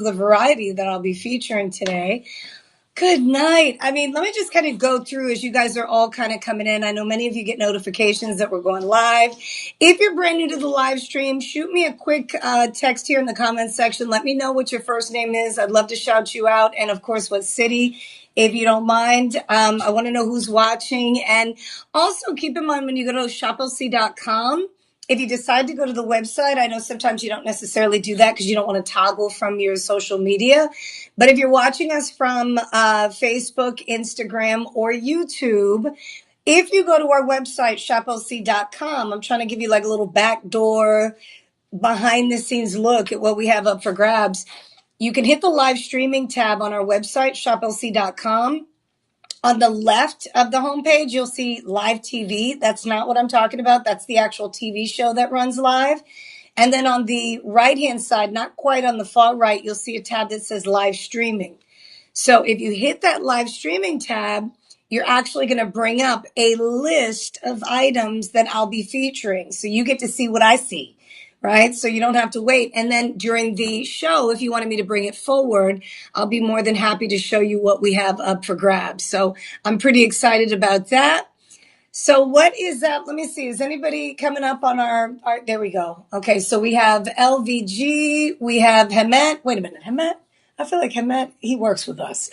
the variety that I'll be featuring today. Good night. I mean, let me just kind of go through as you guys are all kind of coming in. I know many of you get notifications that we're going live. If you're brand new to the live stream, shoot me a quick text here in the comments section. Let me know what your first name is. I'd love to shout you out. And of course, what city, if you don't mind. I want to know who's watching. And also keep in mind when you go to shoplc.com, if you decide to go to the website, I know sometimes you don't necessarily do that because you don't want to toggle from your social media. But if you're watching us from Facebook, Instagram, or YouTube, if you go to our website, shoplc.com, I'm trying to give you like a little backdoor, behind the scenes look at what we have up for grabs. You can hit the live streaming tab on our website, shoplc.com. On the left of the homepage, you'll see live TV. That's not what I'm talking about. That's the actual TV show that runs live. And then on the right-hand side, not quite on the far right, you'll see a tab that says live streaming. So if you hit that live streaming tab, you're actually going to bring up a list of items that I'll be featuring. So you get to see what I see, right? So you don't have to wait. And then during the show, if you wanted me to bring it forward, I'll be more than happy to show you what we have up for grabs. So I'm pretty excited about that. So what is that? Let me see. Is anybody coming up on our there we go. Okay, so we have LVG, we have Hemet. Wait a minute, Hemet? I feel like Hemet, he works with us.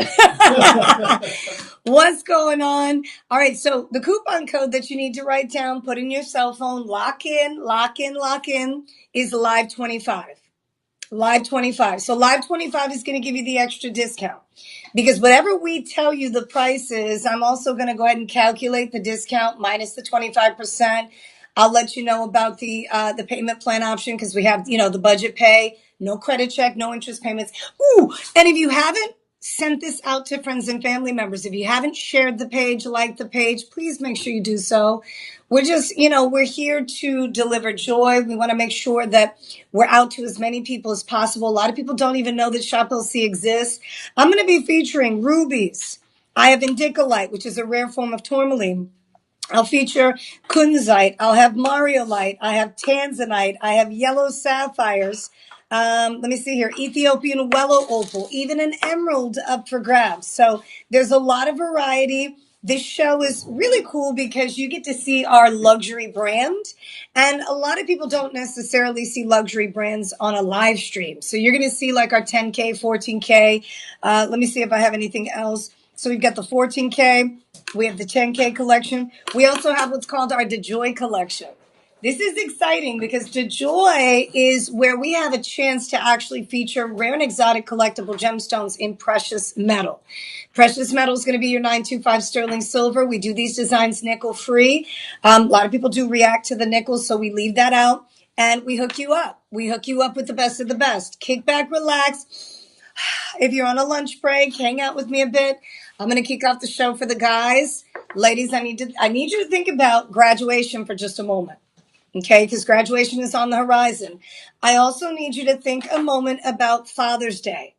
What's going on? All right, so the coupon code that you need to write down, put in your cell phone, lock in, is Live 25. Live 25. So Live 25 is going to give you the extra discount because whatever we tell you the price is, I'm also going to go ahead and calculate the discount minus the 25%. I'll let you know about the payment plan option because we have, the budget pay, no credit check, no interest payments. Ooh, and if you haven't sent this out to friends and family members, if you haven't shared the page, liked the page, please make sure you do so. We're just, we're here to deliver joy. We want to make sure that we're out to as many people as possible. A lot of people don't even know that Shop LC exists. I'm going to be featuring rubies. I have indicolite, which is a rare form of tourmaline. I'll feature kunzite. I'll have mariolite. I have tanzanite. I have yellow sapphires. Let me see here. Ethiopian willow opal, even an emerald up for grabs. So there's a lot of variety. This show is really cool because you get to see our luxury brand. And a lot of people don't necessarily see luxury brands on a live stream. So you're going to see like our 10K, 14K. Let me see if I have anything else. So we've got the 14K. We have the 10K collection. We also have what's called our DeJoy collection. This is exciting because DeJoy is where we have a chance to actually feature rare and exotic collectible gemstones in precious metal. Precious metal is going to be your 925 sterling silver. We do these designs nickel free. A lot of people do react to the nickel, so we leave that out and we hook you up. We hook you up with the best of the best. Kick back, relax. If you're on a lunch break, hang out with me a bit. I'm going to kick off the show for the guys. Ladies, I need you to think about graduation for just a moment. Okay, because graduation is on the horizon. I also need you to think a moment about Father's Day.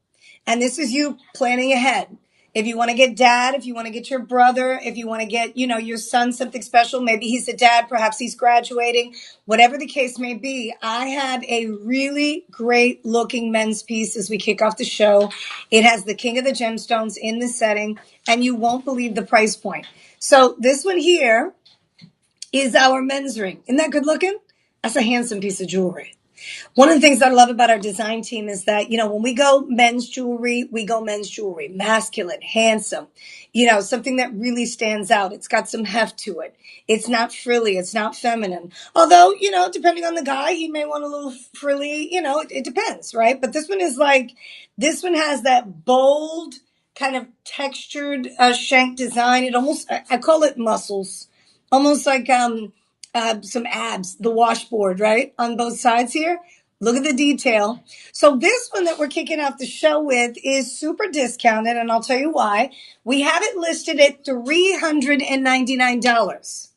And this is you planning ahead. If you want to get dad, if you want to get your brother, if you want to get, your son something special, maybe he's a dad, perhaps he's graduating, whatever the case may be. I have a really great looking men's piece as we kick off the show. It has the King of the Gemstones in the setting, and you won't believe the price point. So this one here is our men's ring. Isn't that good looking? That's a handsome piece of jewelry. One of the things I love about our design team is that, when we go men's jewelry, we go men's jewelry, masculine, handsome, something that really stands out. It's got some heft to it. It's not frilly. It's not feminine. Although, depending on the guy, he may want a little frilly, it depends, right? But this one has that bold kind of textured shank design. It almost, I call it muscles. Almost like some abs, the washboard, right? On both sides here. Look at the detail. So this one that we're kicking off the show with is super discounted, and I'll tell you why. We have it listed at $399.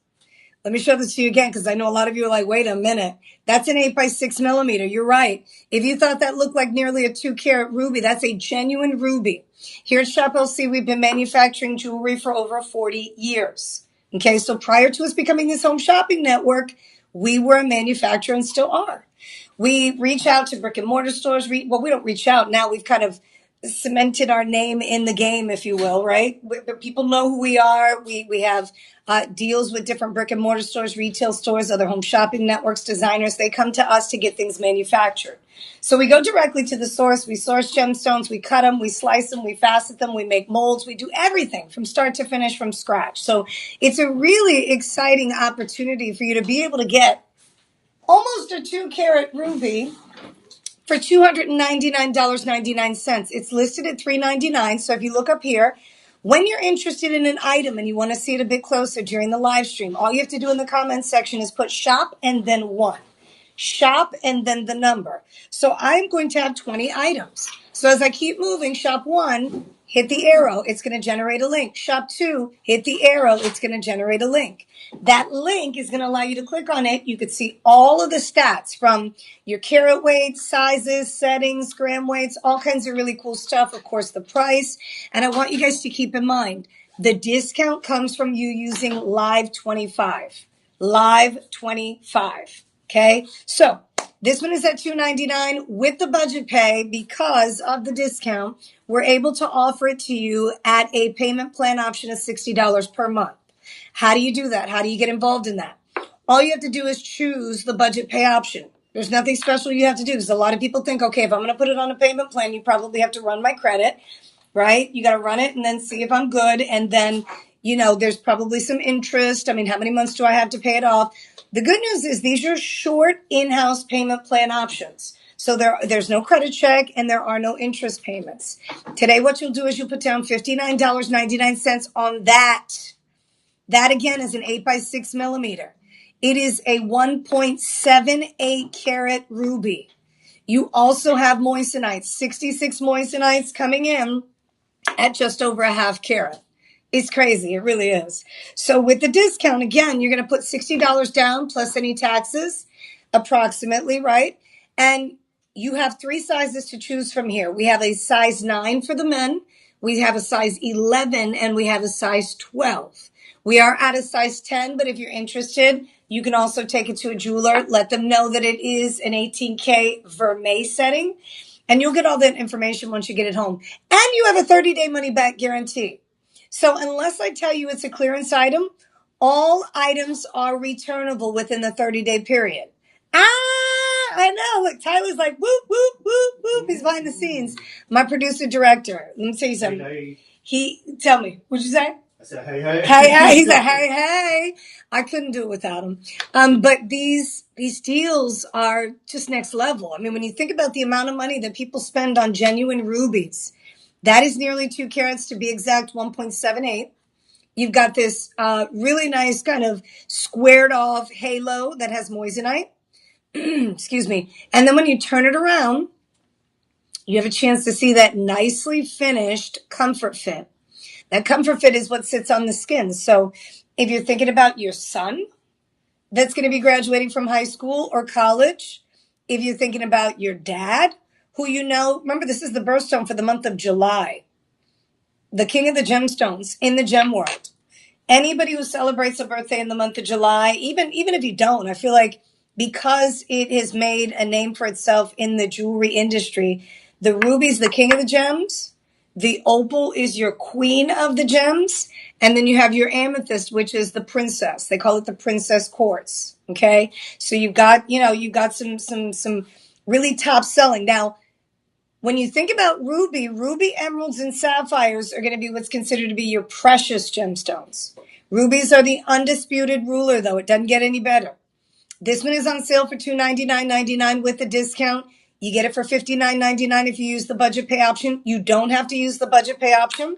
Let me show this to you again because I know a lot of you are like, wait a minute. That's an 8x6mm. You're right. If you thought that looked like nearly a 2-carat ruby, that's a genuine ruby. Here at Shop LC, we've been manufacturing jewelry for over 40 years. Okay, so prior to us becoming this home shopping network, we were a manufacturer and still are. We reach out to brick and mortar stores. Well, we don't reach out now. We've kind of cemented our name in the game, if you will, right? People know who we are. We have deals with different brick and mortar stores, retail stores, other home shopping networks, designers. They come to us to get things manufactured. So we go directly to the source. We source gemstones. We cut them. We slice them. We facet them. We make molds. We do everything from start to finish from scratch. So it's a really exciting opportunity for you to be able to get almost a 2-carat ruby for $299.99. It's listed at $399. So if you look up here, when you're interested in an item and you want to see it a bit closer during the live stream, all you have to do in the comments section is put shop and then 1. Shop and then the number. So I'm going to have 20 items. So as I keep moving, shop 1, hit the arrow, it's going to generate a link. Shop 2, hit the arrow, it's going to generate a link. That link is going to allow you to click on it. You could see all of the stats from your carat weight, sizes, settings, gram weights, all kinds of really cool stuff. Of course, the price. And I want you guys to keep in mind, the discount comes from you using Live 25. Live 25. Okay, so this one is at $299 with the budget pay. Because of the discount, we're able to offer it to you at a payment plan option of $60 per month. How do you do that? How do you get involved in that? All you have to do is choose the budget pay option. There's nothing special you have to do, because a lot of people think, okay, if I'm going to put it on a payment plan, you probably have to run my credit, right? You got to run it and then see if I'm good. And then, there's probably some interest. I mean, how many months do I have to pay it off? The good news is these are short in-house payment plan options. So there's no credit check and there are no interest payments. Today, what you'll do is you'll put down $59.99 on that. That again is an 8x6 millimeter. It is a 1.78 carat ruby. You also have moissanites, 66 moissanites coming in at just over a half carat. It's crazy. It really is. So with the discount, again, you're going to put $60 down plus any taxes, approximately, right? And you have 3 sizes to choose from here. We have a size 9 for the men. We have a size 11 and we have a size 12. We are at a size 10, but if you're interested, you can also take it to a jeweler. Let them know that it is an 18K vermeil setting, and you'll get all that information once you get it home. And you have a 30-day money-back guarantee. So unless I tell you it's a clearance item, all items are returnable within the 30-day period. I know. Look, Tyler's like, whoop, whoop, whoop, whoop. He's behind the scenes. My producer director. Let me tell you something. Tell me, what'd you say? I said, hey, hey. Hey, hey. He said, hey, hey. I couldn't do it without him. But these deals are just next level. I mean, when you think about the amount of money that people spend on genuine rubies, that is nearly 2 carats, to be exact, 1.78. You've got this really nice kind of squared off halo that has moissanite. Excuse me. And then when you turn it around, you have a chance to see that nicely finished comfort fit. That comfort fit is what sits on the skin. So if you're thinking about your son that's going to be graduating from high school or college, if you're thinking about your dad, who remember, this is the birthstone for the month of July, the king of the gemstones in the gem world. Anybody who celebrates a birthday in the month of July, even if you don't, I feel like because it has made a name for itself in the jewelry industry, the ruby's the king of the gems, the opal is your queen of the gems, and then you have your amethyst, which is the princess. They call it the princess quartz. Okay, so you've got some really top selling. Now, when you think about ruby, emeralds, and sapphires are going to be what's considered to be your precious gemstones. Rubies are the undisputed ruler, though. It doesn't get any better. This one is on sale for $299.99 with the discount. You get it for $59.99 if you use the budget pay option. You don't have to use the budget pay option.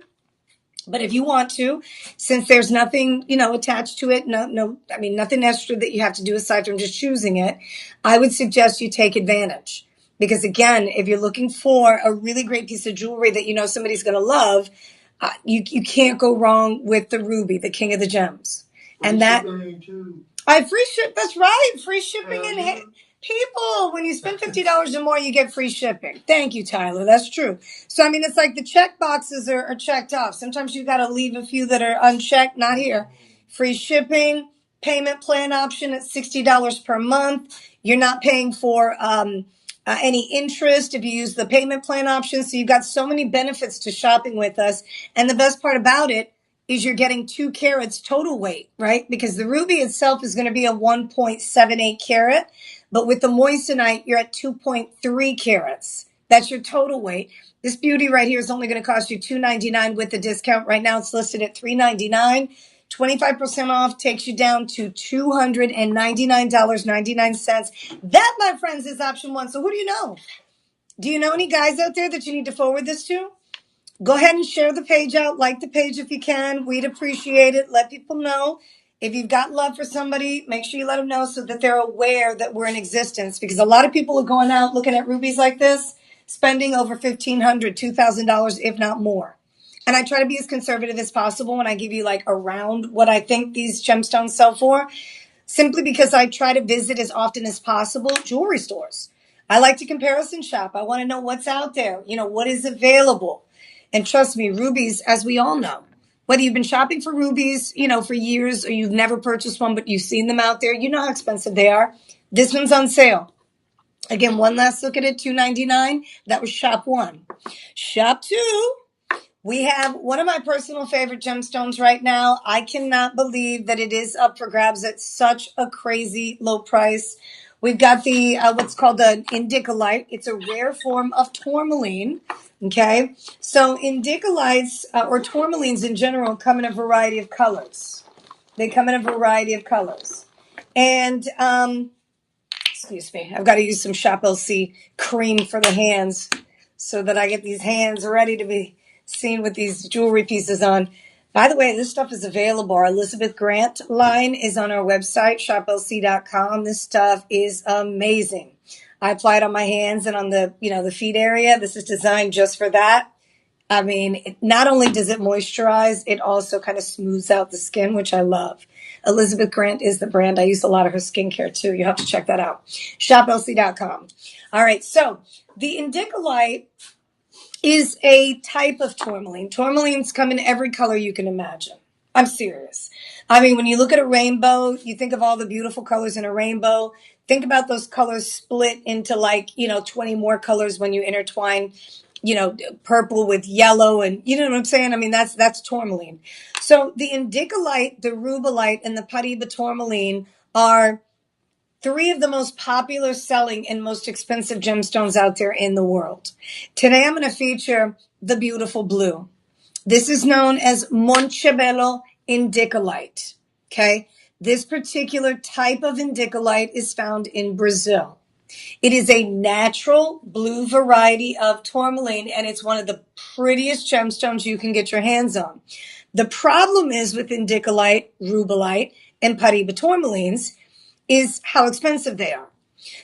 But if you want to, since there's nothing, attached to it, nothing extra that you have to do aside from just choosing it, I would suggest you take advantage. Because again, if you're looking for a really great piece of jewelry that somebody's going to love, you can't go wrong with the ruby, the king of the gems. And that free ship. That's right, free shipping and people. When you spend $50 or more, you get free shipping. Thank you, Tyler. That's true. So it's like the check boxes are checked off. Sometimes you got to leave a few that are unchecked. Not here. Free shipping. payment plan option at $60 per month. You're not paying for any interest if you use the payment plan option. So you've got so many benefits to shopping with us. And the best part about it is you're getting 2 carats total weight, right? Because the ruby itself is going to be a 1.78 carat, but with the moissanite, you're at 2.3 carats. That's your total weight. This beauty right here is only going to cost you $2.99 with the discount. Right now it's listed at $3.99. 25% off takes you down to $299.99. That, my friends, is option 1. So who do you know? Do you know any guys out there that you need to forward this to? Go ahead and share the page out. Like the page if you can. We'd appreciate it. Let people know. If you've got love for somebody, make sure you let them know so that they're aware that we're in existence. Because a lot of people are going out looking at rubies like this, spending over $1,500, $2,000, if not more. And I try to be as conservative as possible when I give you like around what I think these gemstones sell for, simply because I try to visit as often as possible jewelry stores. I like to comparison shop. I want to know what's out there, what is available. And trust me, rubies, as we all know, whether you've been shopping for rubies, for years, or you've never purchased one, but you've seen them out there, you know how expensive they are. This one's on sale. Again, one last look at it, $2.99. That was shop 1. Shop 2. We have one of my personal favorite gemstones right now. I cannot believe that it is up for grabs at such a crazy low price. We've got the what's called the indicolite. It's a rare form of tourmaline. Okay, so indicolites or tourmalines in general come in a variety of colors. They come in a variety of colors, and excuse me, I've got to use some Shop LC cream for the hands so that I get these hands ready to be seen with these jewelry pieces on. By the way, this stuff is available. Our Elizabeth Grant line is on our website, shoplc.com. This stuff is amazing. I apply it on my hands and on the, the feet area. This is designed just for that. I mean, not only does it moisturize, it also kind of smooths out the skin, which I love. Elizabeth Grant is the brand. I use a lot of her skincare too. You have to check that out. shoplc.com. All right. So the indicolite is a type of tourmaline. Tourmalines come in every color you can imagine. I'm serious. I mean, when you look at a rainbow, you think of all the beautiful colors in a rainbow. Think about those colors split into 20 more colors when you intertwine, purple with yellow, and you know what I'm saying? I mean, that's tourmaline. So the indicolite, the rubellite, and the Paraiba tourmaline are 3 of the most popular selling and most expensive gemstones out there in the world. Today, I'm going to feature the beautiful blue. This is known as Montebello indicolite. Okay. This particular type of indicolite is found in Brazil. It is a natural blue variety of tourmaline, and it's one of the prettiest gemstones you can get your hands on. The problem is with indicolite, rubellite, and Paraiba tourmalines is how expensive they are.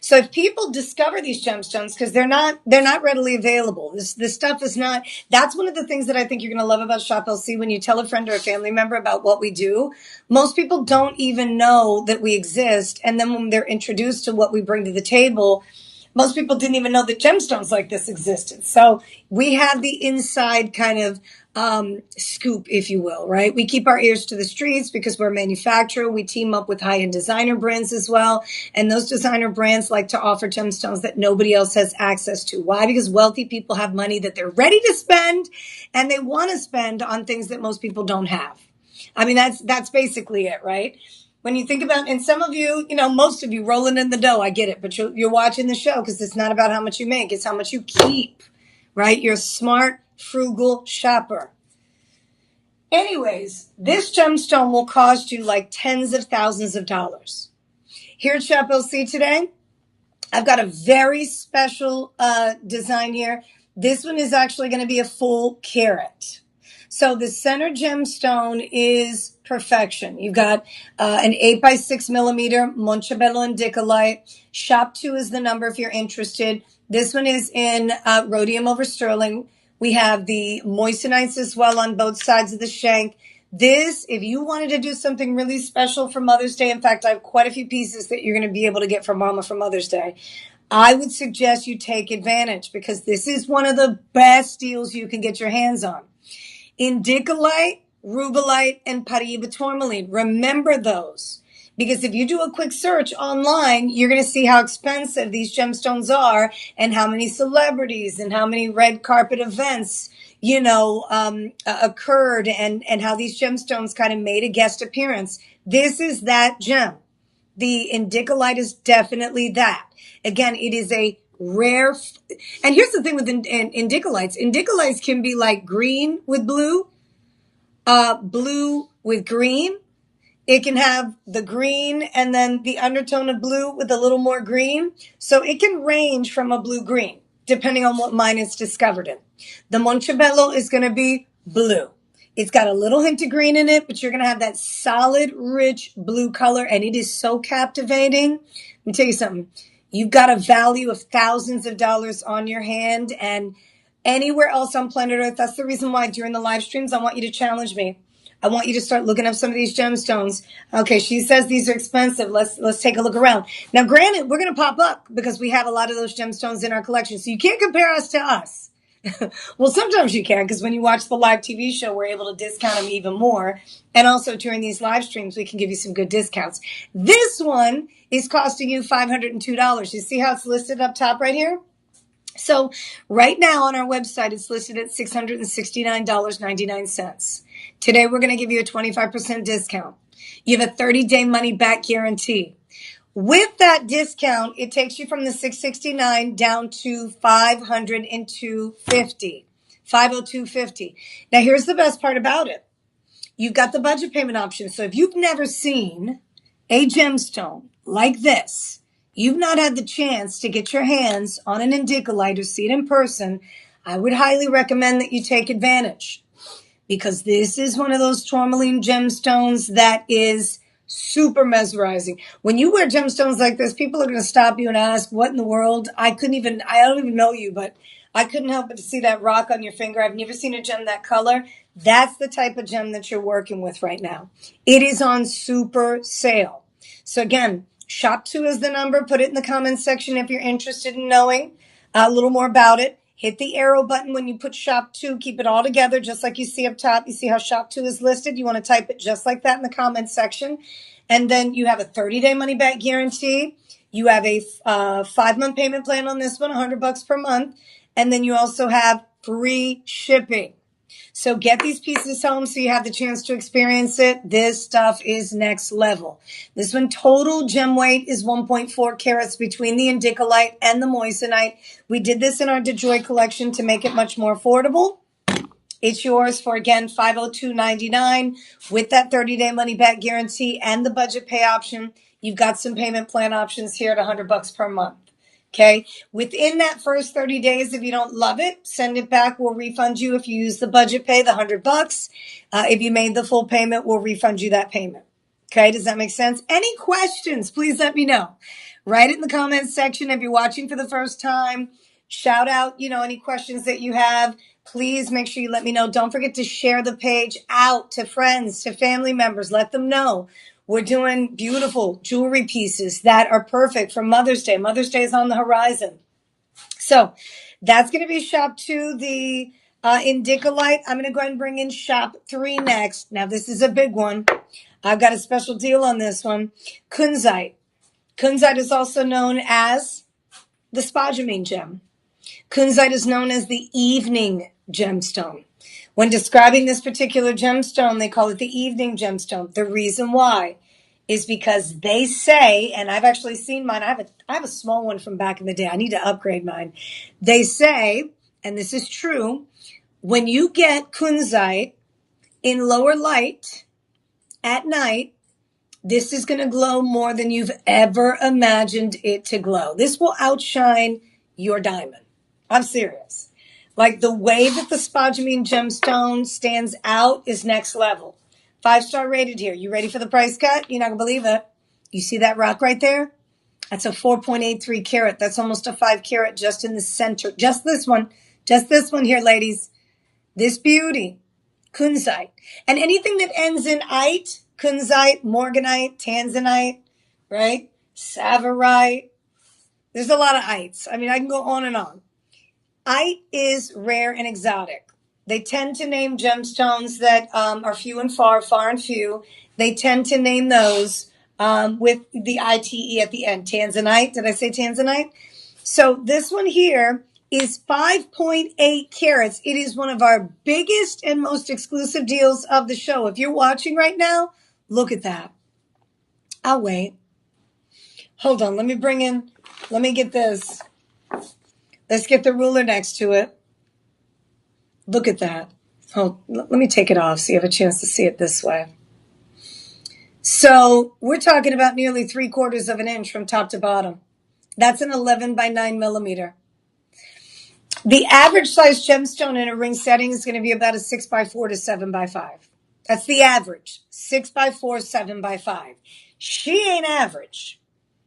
So if people discover these gemstones, because they're not readily available. This stuff is not. That's one of the things that I think you're going to love about Shop LC. When you tell a friend or a family member about what we do, most people don't even know that we exist. And then when they're introduced to what we bring to the table, most people didn't even know that gemstones like this existed. So we have the inside kind of scoop, if you will, right? We keep our ears to the streets because we're a manufacturer. We team up with high-end designer brands as well. And those designer brands like to offer gemstones that nobody else has access to. Why? Because wealthy people have money that they're ready to spend, and they want to spend on things that most people don't have. I mean, that's basically it, right? When you think about, and some of you, most of you rolling in the dough, I get it, but you're watching the show because it's not about how much you make, it's how much you keep, right? You're a smart, frugal shopper. Anyways, this gemstone will cost you like tens of thousands of dollars. Here at Shop LC today, I've got a very special design here. This one is actually going to be a full carat. So the center gemstone is perfection. You've got an 8x6 millimeter Montebello indicolite. Shop 2 is the number if you're interested. This one is in rhodium over sterling. We have the moissanites as well on both sides of the shank. This, if you wanted to do something really special for Mother's Day, in fact, I have quite a few pieces that you're going to be able to get for Mama for Mother's Day. I would suggest you take advantage because this is one of the best deals you can get your hands on. Indicolite, rubellite, and Paraiba tourmaline. Remember those. Because if you do a quick search online, you're going to see how expensive these gemstones are and how many celebrities and how many red carpet events, occurred and how these gemstones kind of made a guest appearance. This is that gem. The indicolite is definitely that. Again, it is a rare. And here's the thing with indicolites. Indicolites can be like green with blue, blue with green. It can have the green and then the undertone of blue with a little more green. So it can range from a blue-green, depending on what mine it's discovered in. The Montebello is going to be blue. It's got a little hint of green in it, but you're going to have that solid, rich blue color, and it is so captivating. Let me tell you something. You've got a value of thousands of dollars on your hand, and anywhere else on planet Earth. That's the reason why during the live streams, I want you to challenge me. I want you to start looking up some of these gemstones. Okay, she says these are expensive. Let's take a look around. Now, granted, we're going to pop up because we have a lot of those gemstones in our collection. So you can't compare us to us. Well, sometimes you can, because when you watch the live TV show, we're able to discount them even more. And also during these live streams, we can give you some good discounts. This one is costing you $502. You see how it's listed up top right here? So right now on our website, it's listed at $669.99. Today, we're going to give you a 25% discount. You have a 30-day money-back guarantee. With that discount, it takes you from the $669 down to $502.50. $502.50. Now, here's the best part about it. You've got the budget payment option. So if you've never seen a gemstone like this, you've not had the chance to get your hands on an indicolite or see it in person, I would highly recommend that you take advantage, because this is one of those tourmaline gemstones that is super mesmerizing. When you wear gemstones like this, people are going to stop you and ask, what in the world? I don't even know you, but I couldn't help but to see that rock on your finger. I've never seen a gem that color. That's the type of gem that you're working with right now. It is on super sale. So again, shop 2 is the number. Put it in the comments section if you're interested in knowing a little more about it. Hit the arrow button when you put shop 2. Keep it all together just like you see up top. You see how shop 2 is listed? You want to type it just like that in the comments section. And then you have a 30-day money-back guarantee. You have a 5-month payment plan on this one, $100 per month. And then you also have free shipping. So get these pieces home so you have the chance to experience it. This stuff is next level. This one, total gem weight is 1.4 carats between the indicolite and the moissanite. We did this in our DeJoy collection to make it much more affordable. It's yours for, again, $502.99 with that 30-day money-back guarantee and the budget pay option. You've got some payment plan options here at $100 per month. Okay. Within that first 30 days, if you don't love it, send it back. We'll refund you if you use the budget pay, the $100. If you made the full payment, we'll refund you that payment. Okay. Does that make sense? Any questions? Please let me know. Write it in the comments section. If you're watching for the first time, shout out, any questions that you have. Please make sure you let me know. Don't forget to share the page out to friends, to family members. Let them know. We're doing beautiful jewelry pieces that are perfect for Mother's Day. Mother's Day is on the horizon. So that's going to be shop 2, the indicolite. I'm going to go ahead and bring in shop 3 next. Now, this is a big one. I've got a special deal on this one. Kunzite. Kunzite is also known as the spodumene gem. Kunzite is known as the evening gemstone. When describing this particular gemstone, they call it the evening gemstone. The reason why is because they say, and I've actually seen mine. I have a small one from back in the day. I need to upgrade mine. They say, and this is true, when you get kunzite in lower light at night, this is going to glow more than you've ever imagined it to glow. This will outshine your diamond. I'm serious. Like, the way that the spodumene gemstone stands out is next level. 5-star rated here. You ready for the price cut? You're not going to believe it. You see that rock right there? That's a 4.83 carat. That's almost a 5 carat just in the center. Just this one. Just this one here, ladies. This beauty. Kunzite. And anything that ends in ite, kunzite, morganite, tanzanite, right? Savarite. There's a lot of ites. I mean, I can go on and on. Ite is rare and exotic. They tend to name gemstones that are few and far and few. They tend to name those with the ITE at the end. Tanzanite. Did I say Tanzanite? So this one here is 5.8 carats. It is one of our biggest and most exclusive deals of the show. If you're watching right now, look at that. I'll wait. Hold on. Let me get this. Let's get the ruler next to it. Look at that. Let me take it off so you have a chance to see it this way. So we're talking about nearly 3/4 of an inch from top to bottom. That's an 11 by 9 millimeter. The average size gemstone in a ring setting is going to be about a 6x4 to 7x5. That's the average. 6x4, 7x5. She ain't average,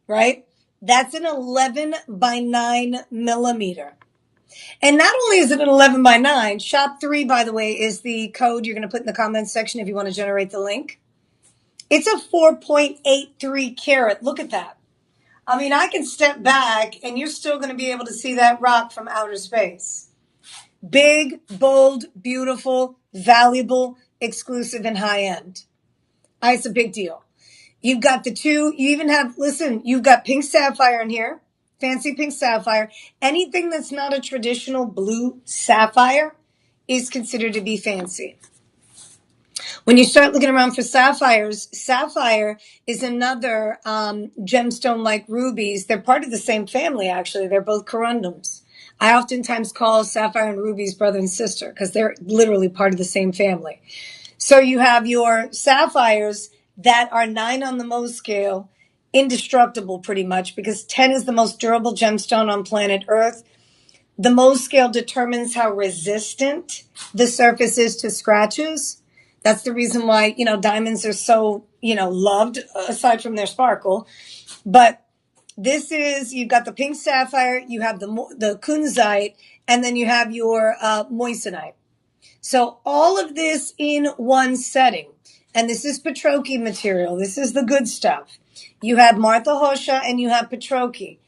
right? That's an 11 by 9 millimeter. And not only is it an 11 by 9, shop 3, by the way, is the code you're going to put in the comments section if you want to generate the link. It's a 4.83 carat. Look at that. I mean, I can step back and you're still going to be able to see that rock from outer space. Big, bold, beautiful, valuable, exclusive, and high end. It's a big deal. You've got the two. You even have, listen, you've got pink sapphire in here. Fancy pink sapphire. Anything that's not a traditional blue sapphire is considered to be fancy. When you start looking around for sapphires, sapphire is another gemstone like rubies. They're part of the same family, actually. They're both corundums. I oftentimes call sapphire and rubies brother and sister because they're literally part of the same family. So you have your sapphires that are 9 on the Mohs scale, indestructible pretty much because 10 is the most durable gemstone on planet Earth. The Mohs scale determines how resistant the surface is to scratches. That's the reason why, diamonds are so, loved aside from their sparkle. But this is, you've got the pink sapphire, you have the kunzite, and then you have your moissanite. So all of this in one setting. And this is Petroki material. This is the good stuff. You have Martha Hosha and you have Petroki.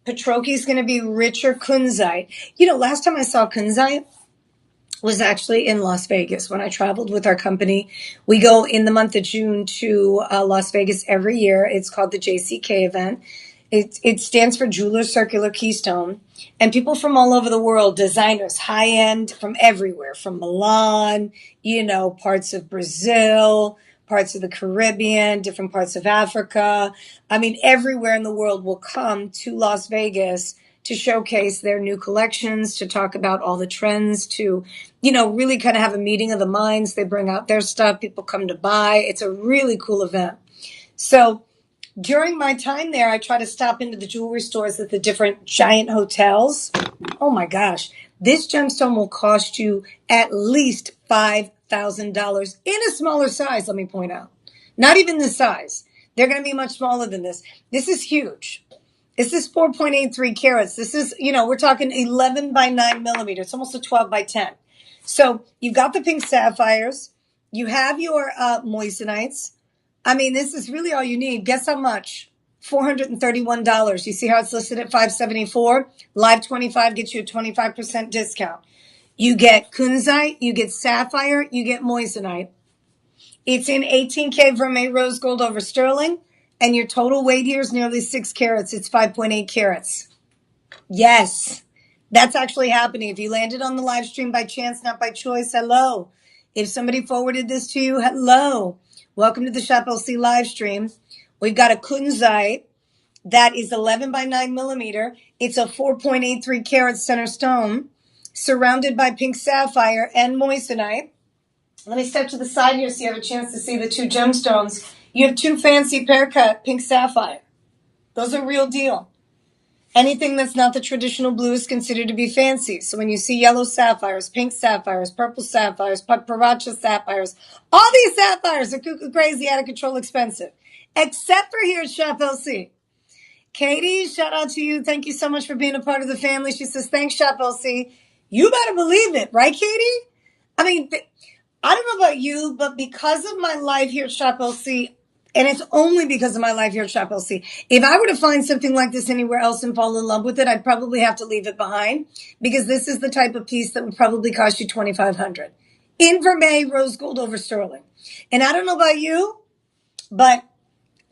Petroki is going to be richer kunzite. Last time I saw kunzite was actually in Las Vegas when I traveled with our company. We go in the month of June to Las Vegas every year. It's called the JCK event. It stands for Jeweler Circular Keystone. And people from all over the world, designers, high end, from everywhere, from Milan, parts of Brazil, parts of the Caribbean, different parts of Africa. I mean, everywhere in the world will come to Las Vegas to showcase their new collections, to talk about all the trends, to, really kind of have a meeting of the minds. They bring out their stuff. People come to buy. It's a really cool event. So during my time there, I try to stop into the jewelry stores at the different giant hotels. Oh my gosh. This gemstone will cost you at least $5,000 in a smaller size, let me point out. Not even this size. They're going to be much smaller than this. This is huge. This is 4.83 carats. This is, we're talking 11 by 9 millimeters. It's almost a 12 by 10. So you've got the pink sapphires. You have your moissanites. I mean, this is really all you need. Guess how much? $431. You see how it's listed at $574? Live 25 gets you a 25% discount. You get kunzite, you get sapphire, you get moissanite. It's in 18K vermeil rose gold over sterling, and your total weight here is nearly 6 carats. It's 5.8 carats. Yes, that's actually happening. If you landed on the live stream by chance, not by choice, hello. If somebody forwarded this to you, hello. Welcome to the Shop LC live stream. We've got a kunzite that is 11 by 9 millimeter. It's a 4.83 carat center stone surrounded by pink sapphire and moissanite. Let me step to the side here so you have a chance to see the two gemstones. You have two fancy pear cut pink sapphire. Those are real deal. Anything that's not the traditional blue is considered to be fancy. So when you see yellow sapphires, pink sapphires, purple sapphires, paracha sapphires, all these sapphires are cuckoo crazy, out of control, expensive. Except for here at Shop LC. Katie, shout out to you. Thank you so much for being a part of the family. She says, thanks, Shop LC. You better believe it, right, Katie? I mean, I don't know about you, but because of my life here at Shop LC, and it's only because of my life here at Shop LC, if I were to find something like this anywhere else and fall in love with it, I'd probably have to leave it behind because this is the type of piece that would probably cost you $2,500 in vermeil rose gold over sterling. And I don't know about you, but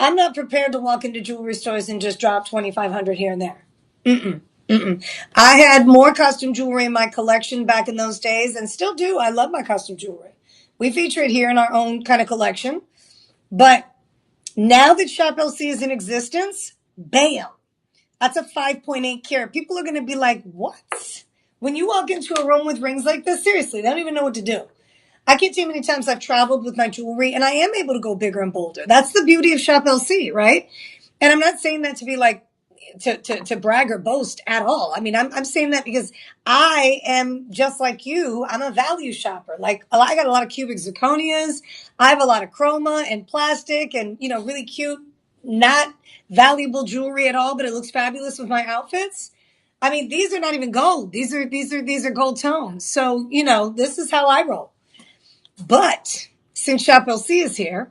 I'm not prepared to walk into jewelry stores and just drop 2,500 here and there. Mm-mm. Mm-mm. I had more custom jewelry in my collection back in those days, and still do. I love my custom jewelry. We feature it here in our own kind of collection. But now that Shop LC is in existence, bam, that's a 5.8 carat. People are going to be like, what? When you walk into a room with rings like this, seriously, they don't even know what to do. I can't tell you how many times I've traveled with my jewelry, and I am able to go bigger and bolder. That's the beauty of Shop LC, right? And I'm not saying that to be like, to brag or boast at all. I mean, I'm saying that because I am just like you. I'm a value shopper. Like, I got a lot of cubic zirconias. I have a lot of chroma and plastic and, really cute, not valuable jewelry at all, but it looks fabulous with my outfits. I mean, these are not even gold. These are gold tones. So, this is how I roll. But since Shop LC is here,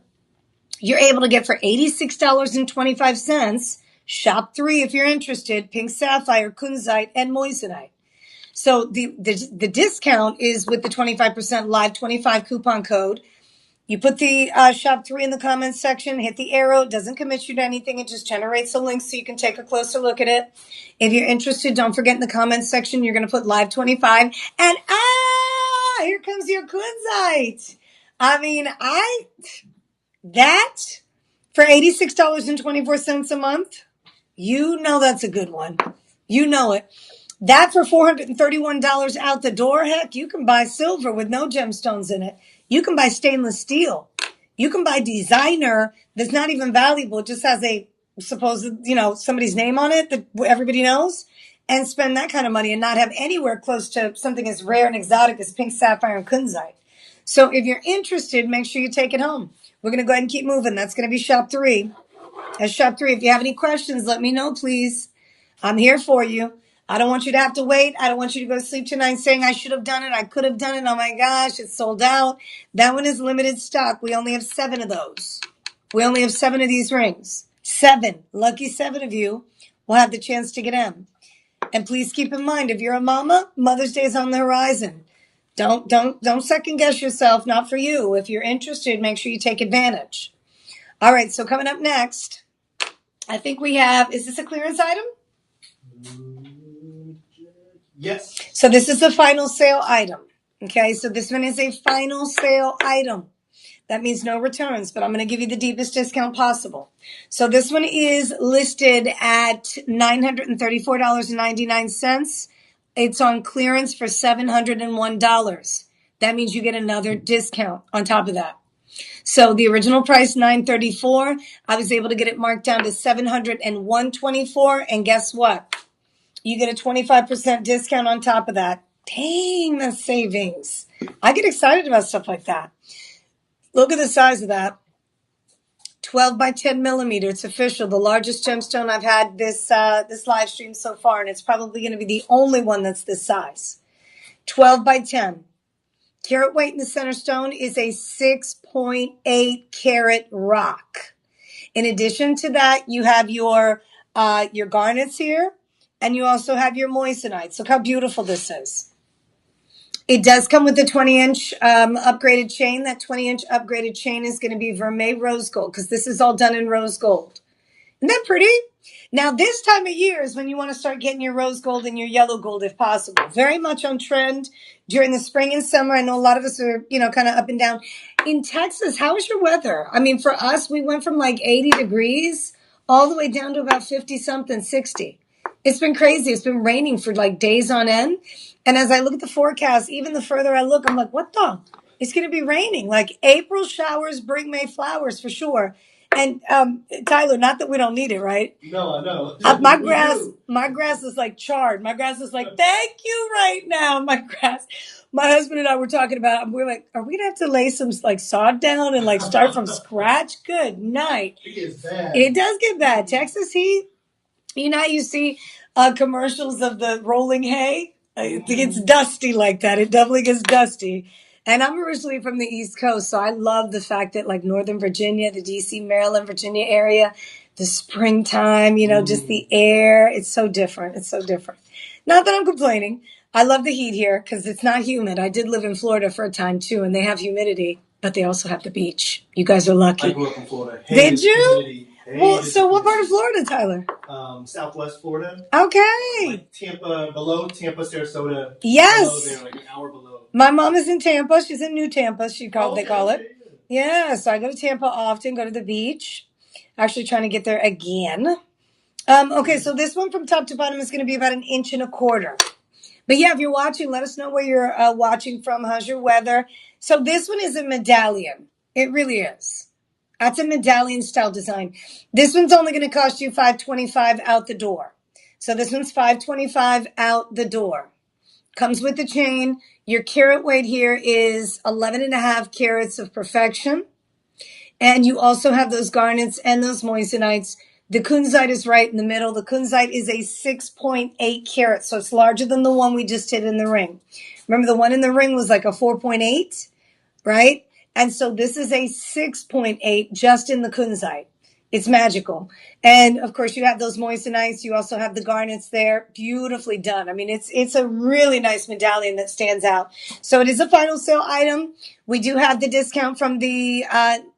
you're able to get for $86.25, Shop 3 if you're interested, pink sapphire, kunzite, and moissanite. So the discount is with the 25% live 25 coupon code. You put the Shop 3 in the comments section, hit the arrow. It doesn't commit you to anything. It just generates a link so you can take a closer look at it. If you're interested, don't forget in the comments section, you're going to put live 25. And here comes your kunzite. I mean, that for $86.24 a month, that's a good one. You know it. That for $431 out the door, heck, you can buy silver with no gemstones in it. You can buy stainless steel. You can buy designer that's not even valuable. It just has a supposed, somebody's name on it that everybody knows, and spend that kind of money and not have anywhere close to something as rare and exotic as pink sapphire and kunzite. So if you're interested, make sure you take it home. We're going to go ahead and keep moving. That's going to be Shop 3. That's Shop 3. If you have any questions, let me know, please. I'm here for you. I don't want you to have to wait. I don't want you to go to sleep tonight saying I should have done it. I could have done it. Oh my gosh, it's sold out. That one is limited stock. We only have 7 of those. We only have 7 of these rings. 7. Lucky 7 of you will have the chance to get in. And please keep in mind, if you're a mama, Mother's Day is on the horizon. Don't second guess yourself. Not for you. If you're interested, make sure you take advantage. All right. So coming up next, I think we have, is this a clearance item? Yes. So this is a final sale item. Okay, so this one is a final sale item. That means no returns, but I'm going to give you the deepest discount possible. So this one is listed at $934.99. It's on clearance for $701. That means you get another discount on top of that. So the original price, $934. I was able to get it marked down to $701.24. And guess what? You get a 25% discount on top of that. Dang, that's savings. I get excited about stuff like that. Look at the size of that. 12 by 10 millimeter. It's official. The largest gemstone I've had this live stream so far, and it's probably going to be the only one that's this size. 12 by 10. Carat weight in the center stone is a 6.8 carat rock. In addition to that, you have your garnets here. And you also have your moissanites. Look how beautiful this is. It does come with a 20-inch upgraded chain. That 20-inch upgraded chain is going to be vermeil rose gold because this is all done in rose gold. Isn't that pretty? Now, this time of year is when you want to start getting your rose gold and your yellow gold if possible. Very much on trend during the spring and summer. I know a lot of us are, kind of up and down. In Texas, how is your weather? I mean, for us, we went from like 80 degrees all the way down to about 50-something, 60. It's been crazy. It's been raining for like days on end. And as I look at the forecast, even the further I look, I'm like, what the? It's going to be raining. Like April showers bring May flowers for sure. And Tyler, not that we don't need it, right? No, I know. My grass is like charred. My grass is like, thank you right now. My husband and I were talking about, we're like, are we going to have to lay some like sod down and like start from scratch? Good night. It gets bad. It does get bad. Texas heat. You see commercials of the rolling hay? It gets dusty like that. It definitely gets dusty. And I'm originally from the East Coast, so I love the fact that like Northern Virginia, the DC, Maryland, Virginia area, the springtime, just the air. It's so different. It's so different. Not that I'm complaining. I love the heat here because it's not humid. I did live in Florida for a time too, and they have humidity, but they also have the beach. You guys are lucky. I grew up in Florida. Did you? Humidity. Well, so what part of Florida, Tyler? Southwest Florida. Okay. Like Tampa, below Tampa, Sarasota. Yes. Below there, like an hour below. My mom is in Tampa. She's in New Tampa. They call it. Yeah, so I go to Tampa often, go to the beach. Actually trying to get there again. Okay, so this one from top to bottom is going to be about 1.25 inches. But yeah, if you're watching, let us know where you're watching from. How's your weather? So this one is a medallion. It really is. That's a medallion style design. This one's only going to cost you $525 out the door. So this one's $525 out the door. Comes with the chain. Your carat weight here is 11.5 carats of perfection. And you also have those garnets and those moissanites. The kunzite is right in the middle. The kunzite is a 6.8 carat, so it's larger than the one we just did in the ring. Remember, the one in the ring was like a 4.8, right? And so this is a 6.8 just in the kunzite. It's magical. And of course, you have those moissanites. You also have the garnets there. Beautifully done. I mean, it's a really nice medallion that stands out. So it is a final sale item. We do have the discount from the,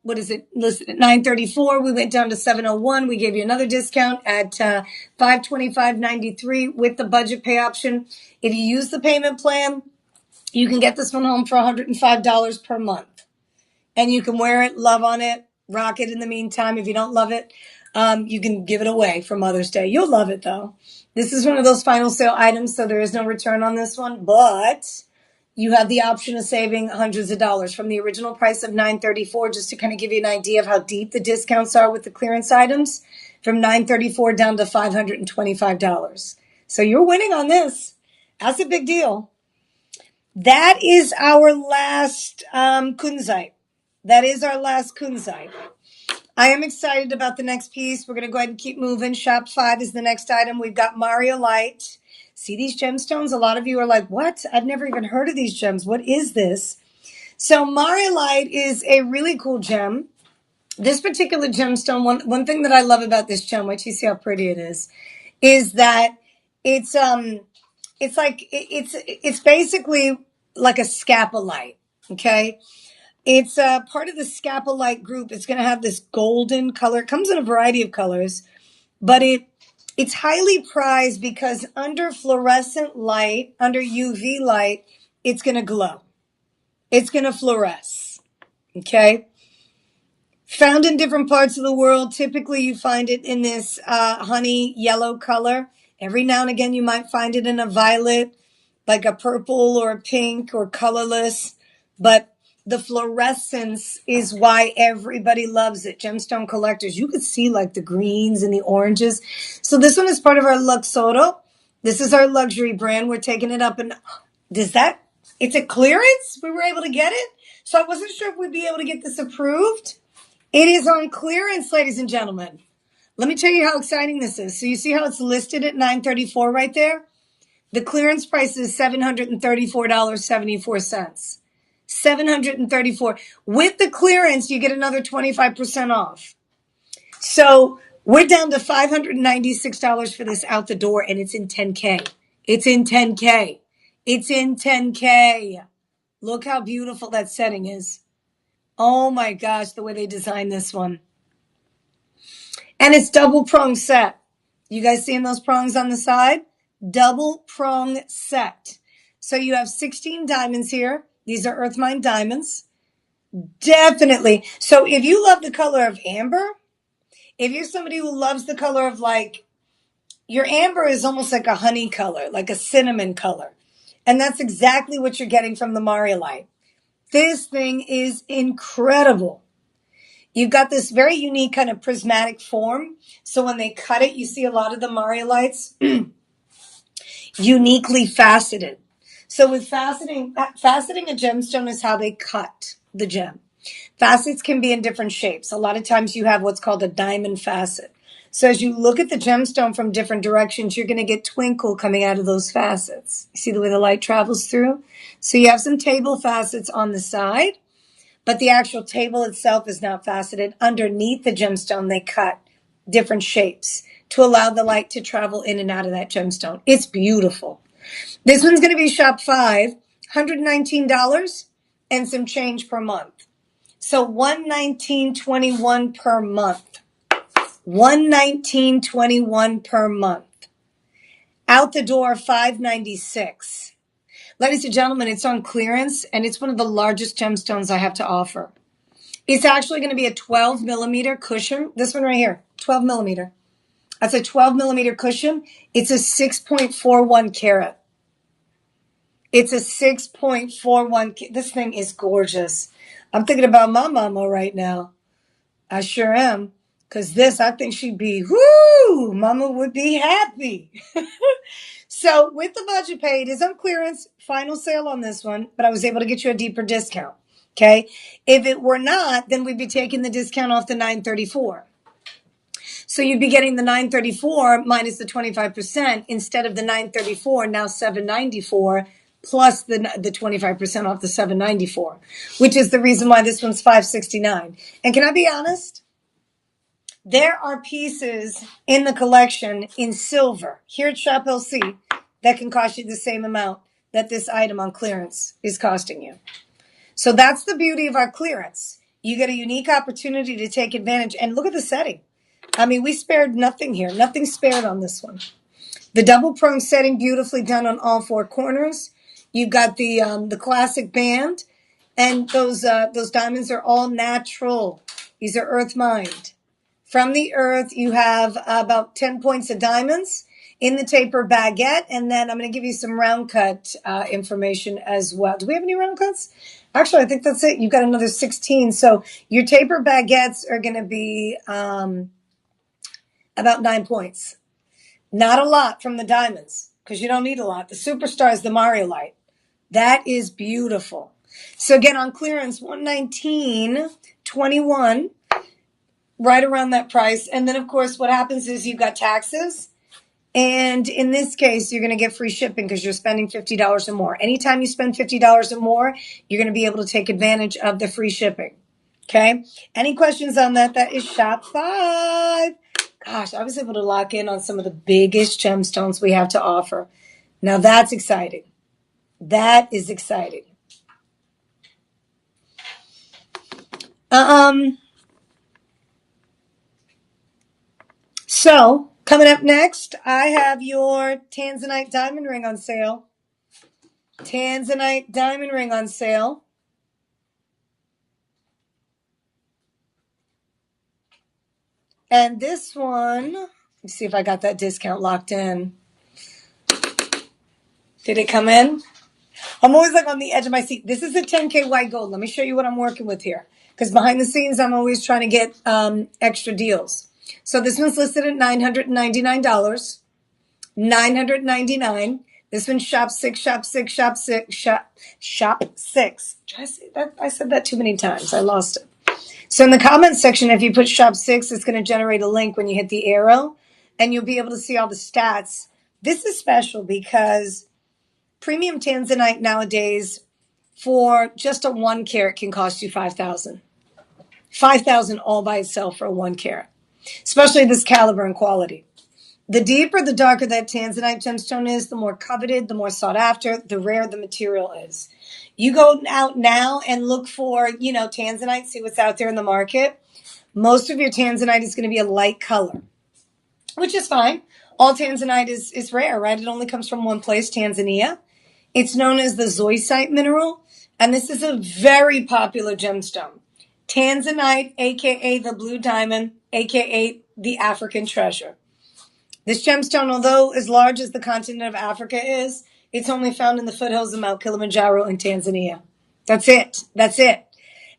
listed at $934. We went down to $701. We gave you another discount at $525.93 with the budget pay option. If you use the payment plan, you can get this one home for $105 per month. And you can wear it, love on it, rock it in the meantime. If you don't love it, you can give it away for Mother's Day. You'll love it, though. This is one of those final sale items, so there is no return on this one. But you have the option of saving hundreds of dollars from the original price of $934, just to kind of give you an idea of how deep the discounts are with the clearance items, from $934 down to $525. So you're winning on this. That's a big deal. That is our last kunzite. That is our last kunzite. I am excited about the next piece. We're going to go ahead and keep moving. Shop 5 is the next item. We've got Mario Light. See these gemstones? A lot of you are like, what? I've never even heard of these gems. What is this? So Mario Light is a really cool gem. This particular gemstone, one thing that I love about this gem, which you see how pretty it is that it's basically like a scapolite, okay? It's part of the scapolite group. It's going to have this golden color. It comes in a variety of colors, but it's highly prized because under fluorescent light, under UV light, it's going to glow. It's going to fluoresce, okay? Found in different parts of the world. Typically, you find it in this honey yellow color. Every now and again, you might find it in a violet, like a purple or a pink or colorless, but the fluorescence is why everybody loves it. Gemstone collectors, you could see like the greens and the oranges. So this one is part of our Luxoro. This is our luxury brand. We're taking it up, and it's a clearance? We were able to get it? So I wasn't sure if we'd be able to get this approved. It is on clearance, ladies and gentlemen. Let me tell you how exciting this is. So you see how it's listed at $934 right there? The clearance price is $734.74. $734. With the clearance, you get another 25% off. So we're down to $596 for this out the door, and it's in 10K. It's in 10K. It's in 10K. Look how beautiful that setting is. Oh my gosh, the way they designed this one. And it's double prong set. You guys seeing those prongs on the side? Double prong set. So you have 16 diamonds here. These are earth mine diamonds. Definitely. So if you love the color of amber, if you're somebody who loves the color of your amber is almost like a honey color, like a cinnamon color. And that's exactly what you're getting from the Mariolite. This thing is incredible. You've got this very unique kind of prismatic form. So when they cut it, you see a lot of the Mariolites uniquely faceted. So with faceting a gemstone is how they cut the gem. Facets can be in different shapes. A lot of times you have what's called a diamond facet. So as you look at the gemstone from different directions, you're going to get twinkle coming out of those facets. You see the way the light travels through? So you have some table facets on the side, but the actual table itself is not faceted. Underneath the gemstone, they cut different shapes to allow the light to travel in and out of that gemstone. It's beautiful. This one's going to be shop 5, $119 and some change per month. So $119.21 per month. $119.21 per month. Out the door, $596. Ladies and gentlemen, it's on clearance, and it's one of the largest gemstones I have to offer. It's actually going to be a 12 millimeter cushion. This one right here, 12 millimeter. That's a 12 millimeter cushion. It's a 6.41 carat. It's a 6.41. This thing is gorgeous. I'm thinking about my mama right now. I sure am. Because this, I think she'd be, whoo, mama would be happy. So with the budget pay, it is on clearance, final sale on this one, but I was able to get you a deeper discount. Okay. If it were not, then we'd be taking the discount off the $934. So you'd be getting the $934 minus the 25% instead of the $934, now $794 plus the 25% off the $794, which is the reason why this one's $569. And can I be honest? There are pieces in the collection in silver here at Shop LC that can cost you the same amount that this item on clearance is costing you. So that's the beauty of our clearance. You get a unique opportunity to take advantage. And look at the setting. I mean, we spared nothing here. Nothing spared on this one. The double prong setting, beautifully done on all four corners. You've got the classic band, and those diamonds are all natural. These are earth mined. From the earth, you have about 10 points of diamonds in the taper baguette. And then I'm going to give you some round cut information as well. Do we have any round cuts? Actually, I think that's it. You've got another 16. So your taper baguettes are going to be about 9 points. Not a lot from the diamonds because you don't need a lot. The superstar is the Mariolite. That is beautiful. So again, on clearance, $119.21. Right around that price. And then, of course, what happens is you've got taxes. And in this case, you're going to get free shipping because you're spending $50 or more. Anytime you spend $50 or more, you're going to be able to take advantage of the free shipping. Okay? Any questions on that? That is Shop 5. Gosh, I was able to lock in on some of the biggest gemstones we have to offer. Now, that's exciting. That is exciting. So, coming up next, I have your Tanzanite diamond ring on sale. Tanzanite diamond ring on sale. And this one, let me see if I got that discount locked in. Did it come in? I'm always like on the edge of my seat. This is a 10K white gold. Let me show you what I'm working with here. Because behind the scenes, I'm always trying to get extra deals. So this one's listed at $999. $999. This one's shop 6, shop 6, shop 6, shop 6. Did I say that? I said that too many times. I lost it. So in the comments section, if you put shop 6, it's going to generate a link when you hit the arrow, and you'll be able to see all the stats. This is special because premium Tanzanite nowadays for just a 1 carat can cost you $5,000. $5,000 all by itself for a 1 carat, especially this caliber and quality. The deeper, the darker that Tanzanite gemstone is, the more coveted, the more sought after, the rarer the material is. You go out now and look for, Tanzanite, see what's out there in the market. Most of your Tanzanite is going to be a light color, which is fine. All Tanzanite is rare, right? It only comes from one place, Tanzania. It's known as the zoisite mineral, and this is a very popular gemstone. Tanzanite, aka the blue diamond, aka the African treasure. This gemstone, although as large as the continent of Africa is, it's only found in the foothills of Mount Kilimanjaro in Tanzania. That's it. That's it.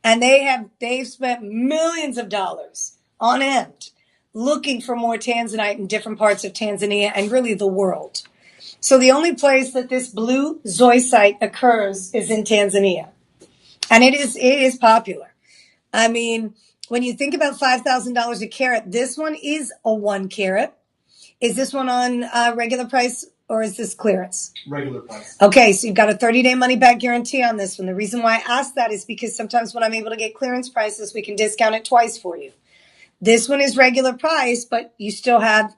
And they've spent millions of dollars on end looking for more Tanzanite in different parts of Tanzania and really the world. So the only place that this blue zoisite occurs is in Tanzania. And it is popular. I mean, when you think about $5,000 a carat, this one is a 1 carat. Is this one on regular price or is this clearance? Regular price. Okay, so you've got a 30-day money-back guarantee on this one. The reason why I ask that is because sometimes when I'm able to get clearance prices, we can discount it twice for you. This one is regular price, but you still have,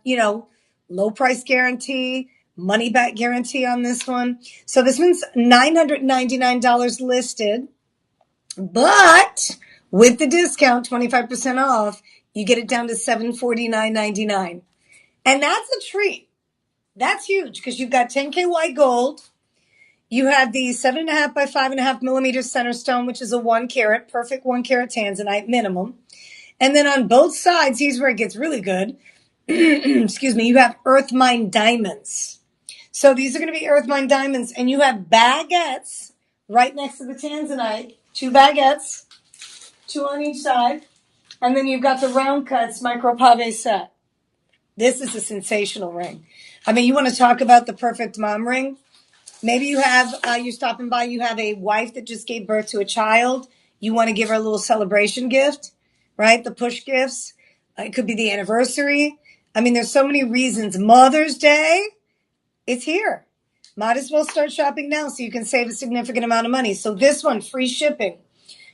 low price guarantee, money-back guarantee on this one. So this one's $999 listed, but with the discount, 25% off, You get it down to $749.99. And that's a treat. That's huge because you've got 10K white gold. You have the 7.5 by 5.5 millimeter center stone, which is a 1 carat, perfect 1 carat tanzanite minimum. And then on both sides, here's where it gets really good. Excuse me, you have earth mine diamonds. So these are going to be earth mine diamonds, and you have baguettes right next to the tanzanite. 2 baguettes, 2 on each side. And then you've got the round cuts micro pave set. This is a sensational ring. I mean, you want to talk about the perfect mom ring? Maybe you have, you're stopping by, you have a wife that just gave birth to a child. You want to give her a little celebration gift, right? The push gifts. It could be the anniversary. I mean, there's so many reasons. Mother's Day, it's here. Might as well start shopping now so you can save a significant amount of money. So this one, free shipping.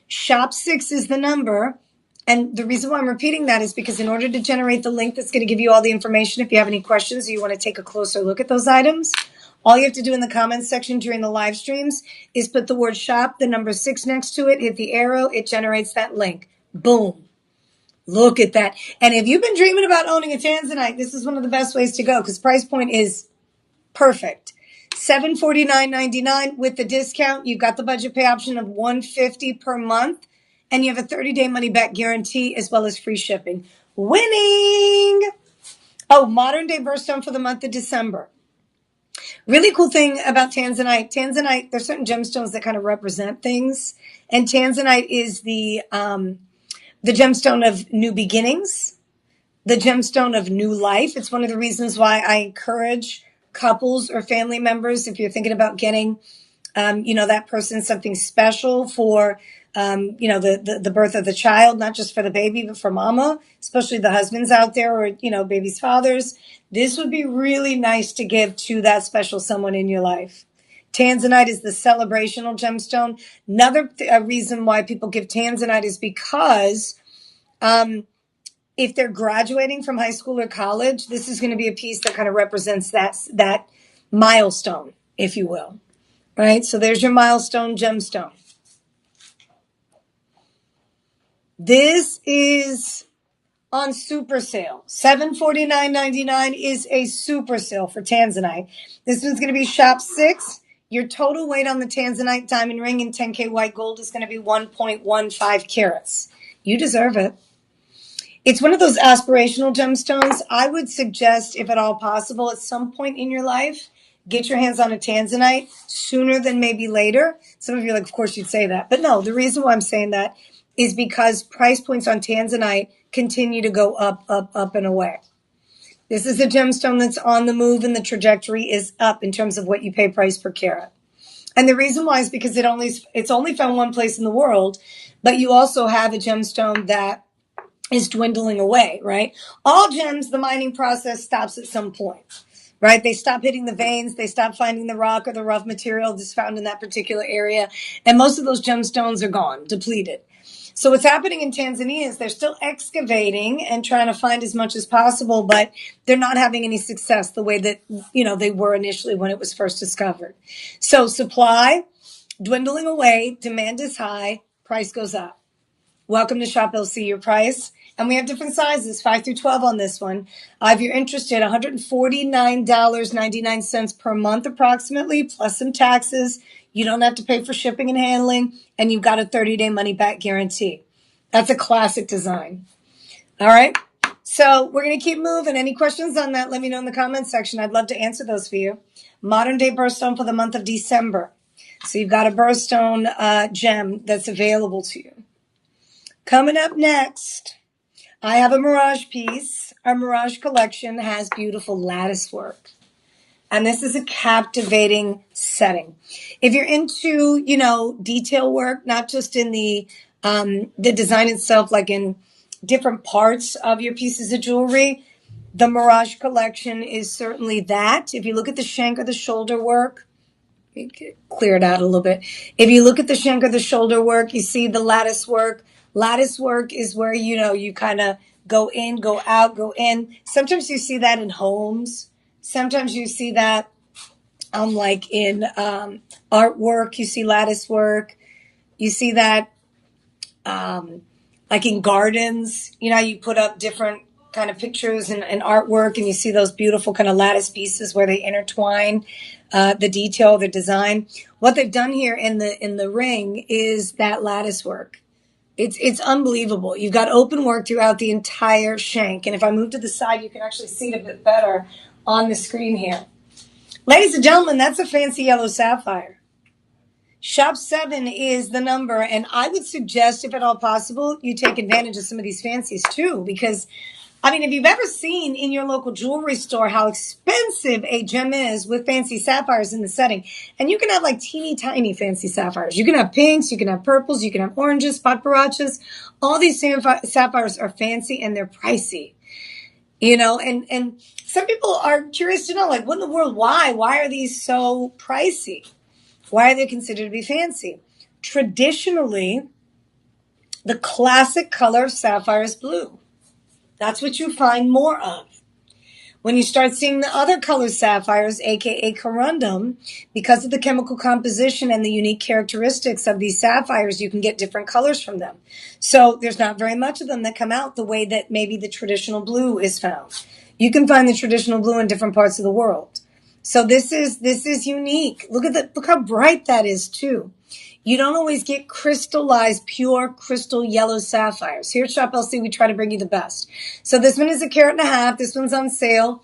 Shop 6 is the number. And the reason why I'm repeating that is because in order to generate the link that's going to give you all the information, if you have any questions or you want to take a closer look at those items, all you have to do in the comments section during the live streams is put the word shop, the number 6 next to it, hit the arrow, it generates that link. Boom. Look at that. And if you've been dreaming about owning a tanzanite, this is one of the best ways to go because price point is perfect. $749.99 with the discount. You've got the budget pay option of $150 per month, and you have a 30-day money-back guarantee as well as free shipping. Winning! Oh, modern day birthstone for the month of December. Really cool thing about tanzanite. Tanzanite, there's certain gemstones that kind of represent things, and tanzanite is the gemstone of new beginnings, the gemstone of new life. It's one of the reasons why I encourage couples or family members, if you're thinking about getting, that person something special for, the birth of the child, not just for the baby, but for mama, especially the husbands out there or, baby's fathers. This would be really nice to give to that special someone in your life. Tanzanite is the celebrational gemstone. Another reason why people give tanzanite is because, if they're graduating from high school or college, this is going to be a piece that kind of represents that milestone, if you will. Right? So there's your milestone gemstone. This is on super sale. $749.99 is a super sale for tanzanite. This one's going to be shop 6. Your total weight on the tanzanite diamond ring in 10K white gold is going to be 1.15 carats. You deserve it. It's one of those aspirational gemstones. I would suggest, if at all possible, at some point in your life, get your hands on a tanzanite sooner than maybe later. Some of you are like, of course you'd say that. But no, the reason why I'm saying that is because price points on tanzanite continue to go up, up, up and away. This is a gemstone that's on the move and the trajectory is up in terms of what you pay price per carat. And the reason why is because it's only found one place in the world, but you also have a gemstone that is dwindling away, right? All gems, the mining process stops at some point, right? They stop hitting the veins. They stop finding the rock or the rough material that's found in that particular area. And most of those gemstones are gone, depleted. So what's happening in Tanzania is they're still excavating and trying to find as much as possible, but they're not having any success the way that, they were initially when it was first discovered. So supply dwindling away, demand is high, price goes up. Welcome to Shop LC, your price. And we have different sizes, 5 through 12 on this one. If you're interested, $149.99 per month approximately, plus some taxes. You don't have to pay for shipping and handling, and you've got a 30-day money-back guarantee. That's a classic design. All right? So we're going to keep moving. Any questions on that, let me know in the comments section. I'd love to answer those for you. Modern day birthstone for the month of December. So you've got a birthstone gem that's available to you. Coming up next, I have a Mirage piece. Our Mirage collection has beautiful lattice work. And this is a captivating setting. If you're into, detail work, not just in the design itself, like in different parts of your pieces of jewelry, the Mirage collection is certainly that. If you look at the shank or the shoulder work, clear it out a little bit. If you look at the shank or the shoulder work, you see the lattice work. Lattice work is where, you kind of go in, go out, go in. Sometimes you see that in homes. Sometimes you see that like in artwork. You see lattice work. You see that like in gardens, you know, you put up different kind of pictures and artwork, and you see those beautiful kind of lattice pieces where they intertwine the detail, the design. What they've done here in the ring is that lattice work. It's unbelievable. You've got open work throughout the entire shank, and if I move to the side, you can actually see it a bit better on the screen here. Ladies and gentlemen, that's a fancy yellow sapphire. Shop 7 is the number, and I would suggest, if at all possible, you take advantage of some of these fancies too, because, I mean, if you've ever seen in your local jewelry store how expensive a gem is with fancy sapphires in the setting, and you can have like teeny tiny fancy sapphires. You can have pinks, you can have purples, you can have oranges, potparachas. All these sapphires are fancy and they're pricey. You know, and some people are curious to know, like, what in the world, why? Why are these so pricey? Why are they considered to be fancy? Traditionally, the classic color of sapphire is blue. That's what you find more of. When you start seeing the other color sapphires, aka corundum, because of the chemical composition and the unique characteristics of these sapphires, you can get different colors from them. So there's not very much of them that come out the way that maybe the traditional blue is found. You can find the traditional blue in different parts of the world. So this is unique. Look how bright that is too. You don't always get crystallized, pure crystal yellow sapphires. Here at Shop LC, we try to bring you the best. So this one is $1.5 carats. This one's on sale.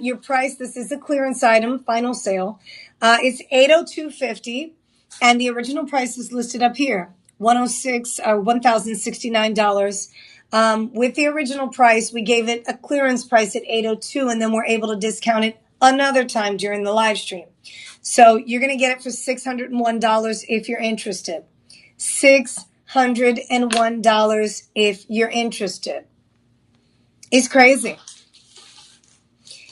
Your price, this is a clearance item, final sale. It's $802.50, and the original price is listed up here, $1,069. With the original price, we gave it a clearance price at $802, and then we're able to discount it another time during the live stream. So you're going to get it for $601 if you're interested. $601 if you're interested. It's crazy.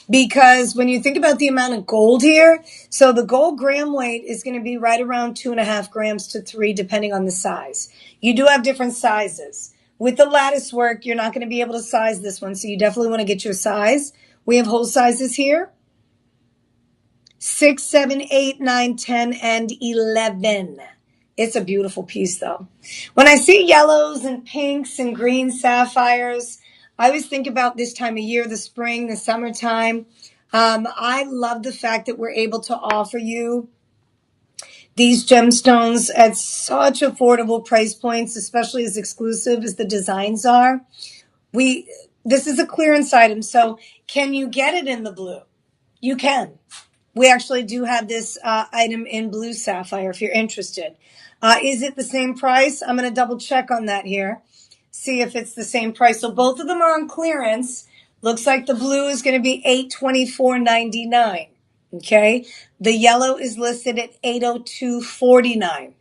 Because when you think about the amount of gold here, so the gold gram weight is going to be right around 2.5 grams to 3, depending on the size. You do have different sizes. With the lattice work, you're not going to be able to size this one, so you definitely want to get your size. We have whole sizes here. 6, 7, 8, 9, 10, and 11. It's a beautiful piece, though. When I see yellows and pinks and green sapphires, I always think about this time of year, the spring, the summertime. I love the fact that we're able to offer you these gemstones at such affordable price points, especially as exclusive as the designs are. This is a clearance item, so can you get it in the blue? You can. We actually do have this item in blue sapphire if you're interested. Is it the same price? I'm going to double check on that here. See if it's the same price. So both of them are on clearance. Looks like the blue is going to be $824.99. Okay. The yellow is listed at $802.49.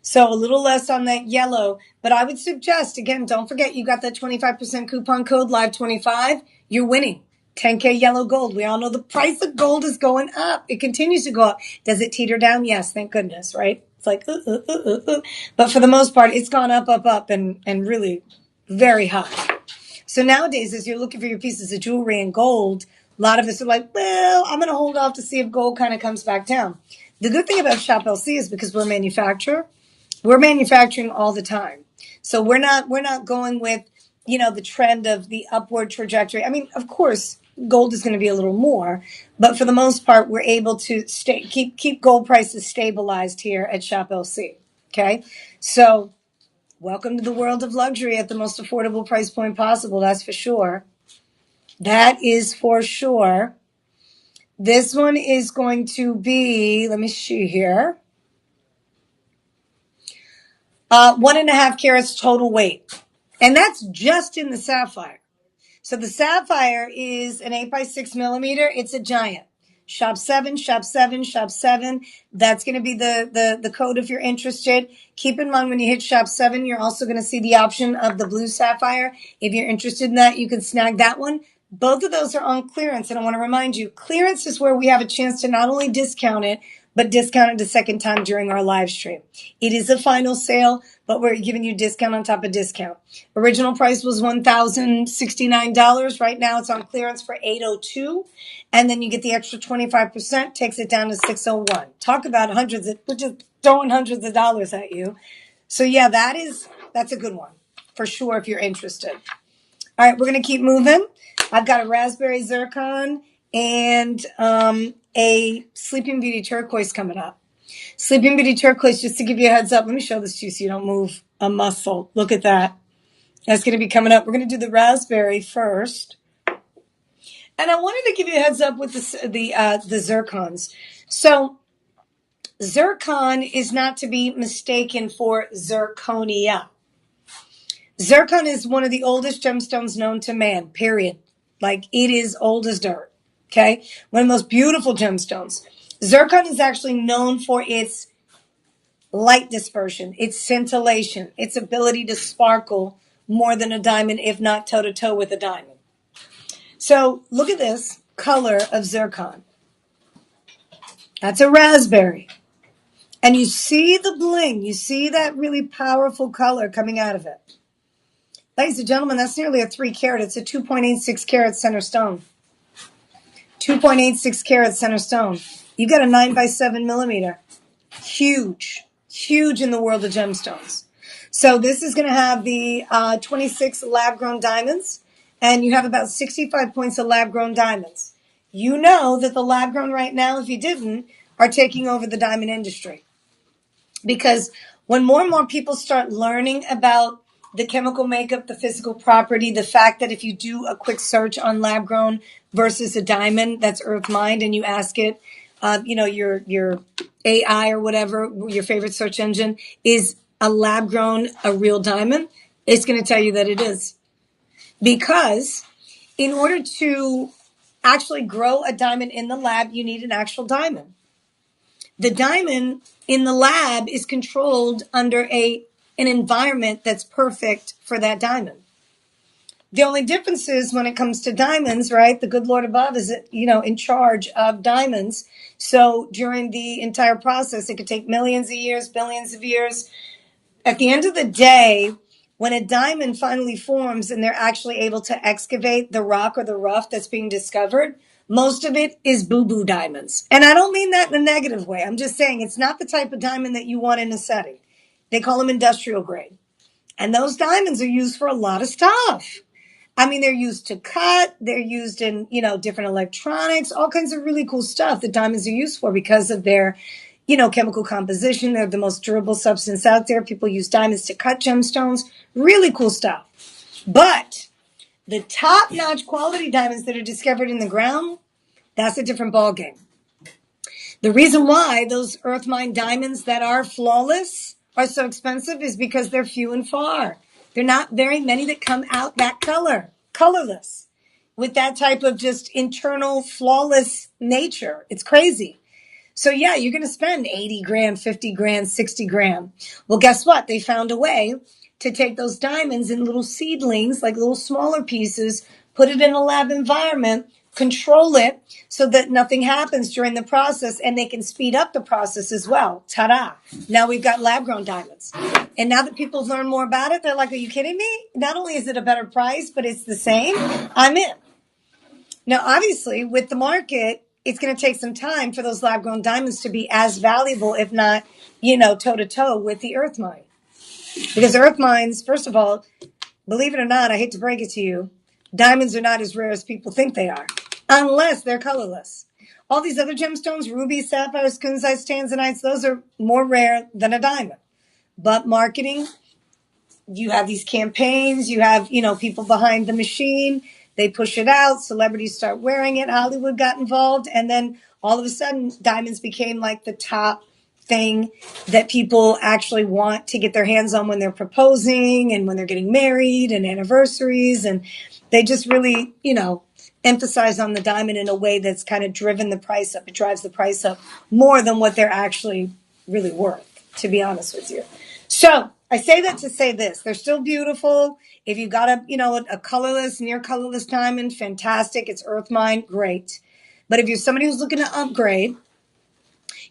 So a little less on that yellow, but I would suggest, again, don't forget you got that 25% coupon code live25. You're winning. 10K yellow gold. We all know the price of gold is going up. It continues to go up. Does it teeter down? Yes, thank goodness, right? It's like, but for the most part, it's gone up, and really very high. So nowadays, as you're looking for your pieces of jewelry in gold, a lot of us are like, well, I'm going to hold off to see if gold kind of comes back down. The good thing about Shop LC is because we're a manufacturer, we're manufacturing all the time. So we're not going with, the trend of the upward trajectory. I mean, of course, gold is going to be a little more, but for the most part, we're able to keep gold prices stabilized here at Shop LC. Okay. So welcome to the world of luxury at the most affordable price point possible. That's for sure. That is for sure. This one is going to be, let me see here. 1.5 carats total weight. And that's just in the sapphire. So the sapphire is an 8x6 millimeter. It's a giant. Shop 7, Shop 7, Shop 7. That's going to be the code if you're interested. Keep in mind when you hit Shop 7, you're also going to see the option of the blue sapphire. If you're interested in that, you can snag that one. Both of those are on clearance. And I want to remind you, clearance is where we have a chance to not only discount it, but discount it a second time during our live stream. It is a final sale, but we're giving you discount on top of discount. Original price was $1,069. Right now it's on clearance for $802. And then you get the extra 25%, takes it down to $601. Talk about hundreds, we're just throwing hundreds of dollars at you. So yeah, that's a good one. for sure if you're interested. All right, we're going to keep moving. I've got a raspberry zircon and a Sleeping Beauty turquoise coming up. Sleeping Beauty turquoise, just to give you a heads up, let me show this to you so you don't move a muscle. Look at that. That's going to be coming up. We're going to do the raspberry first. And I wanted to give you a heads up with the zircons. So zircon is not to be mistaken for zirconia. Zircon is one of the oldest gemstones known to man, period. Like, it is old as dirt, okay? One of the most beautiful gemstones. Zircon is actually known for its light dispersion, its scintillation, its ability to sparkle more than a diamond, if not toe-to-toe with a diamond. So look at this color of zircon. That's a raspberry. And you see the bling. You see that really powerful color coming out of it. Ladies and gentlemen, that's nearly a 3 carat. It's a 2.86 carat center stone. 2.86 carat center stone. You got a 9x7 millimeter. Huge. Huge in the world of gemstones. So this is going to have the 26 lab-grown diamonds. And you have about 65 points of lab-grown diamonds. You know that the lab-grown right now, if you didn't, are taking over the diamond industry. Because when more and more people start learning about the chemical makeup, the physical property, the fact that if you do a quick search on lab grown versus a diamond that's earth mined and you ask it, your AI or whatever, your favorite search engine, is a lab grown a real diamond, it's going to tell you that it is. Because in order to actually grow a diamond in the lab, you need an actual diamond. The diamond in the lab is controlled under an environment that's perfect for that diamond. The only difference is when it comes to diamonds, right? The good Lord above is, in charge of diamonds. So during the entire process, it could take millions of years, billions of years. At the end of the day, when a diamond finally forms and they're actually able to excavate the rock or the rough that's being discovered, most of it is boo-boo diamonds. And I don't mean that in a negative way. I'm just saying it's not the type of diamond that you want in a setting. They call them industrial grade. And those diamonds are used for a lot of stuff. I mean, they're used to cut. They're used in, different electronics, all kinds of really cool stuff that diamonds are used for because of their, chemical composition. They're the most durable substance out there. People use diamonds to cut gemstones. Really cool stuff. But the top-notch quality diamonds that are discovered in the ground, that's a different ballgame. The reason why those earth mine diamonds that are flawless are so expensive is because they're few and far. There are not very many that come out that colorless, with that type of just internal flawless nature. It's crazy. So yeah, you're going to spend 80 grand, 50 grand, 60 grand. Well, guess what? They found a way to take those diamonds in little seedlings, like little smaller pieces, put it in a lab environment, control it so that nothing happens during the process, and they can speed up the process as well. Ta-da. Now we've got lab-grown diamonds. And now that people have learned more about it, they're like, are you kidding me? Not only is it a better price, but it's the same. I'm in. Now, obviously, with the market, it's going to take some time for those lab-grown diamonds to be as valuable, if not, toe-to-toe with the earth mine. Because earth mines, first of all, believe it or not, I hate to break it to you, diamonds are not as rare as people think they are, unless they're colorless. All these other gemstones, rubies, sapphires, kunzites, tanzanites, those are more rare than a diamond. But marketing, you have these campaigns, you have, people behind the machine, they push it out, celebrities start wearing it, Hollywood got involved, and then all of a sudden, diamonds became like the top thing that people actually want to get their hands on when they're proposing and when they're getting married and anniversaries. And they just really, emphasize on the diamond in a way that's kind of driven the price up. It drives the price up more than what they're actually really worth, to be honest with you. So I say that to say this. They're still beautiful. If you've got a colorless, near colorless diamond, fantastic. It's earth mine, great. But if you're somebody who's looking to upgrade,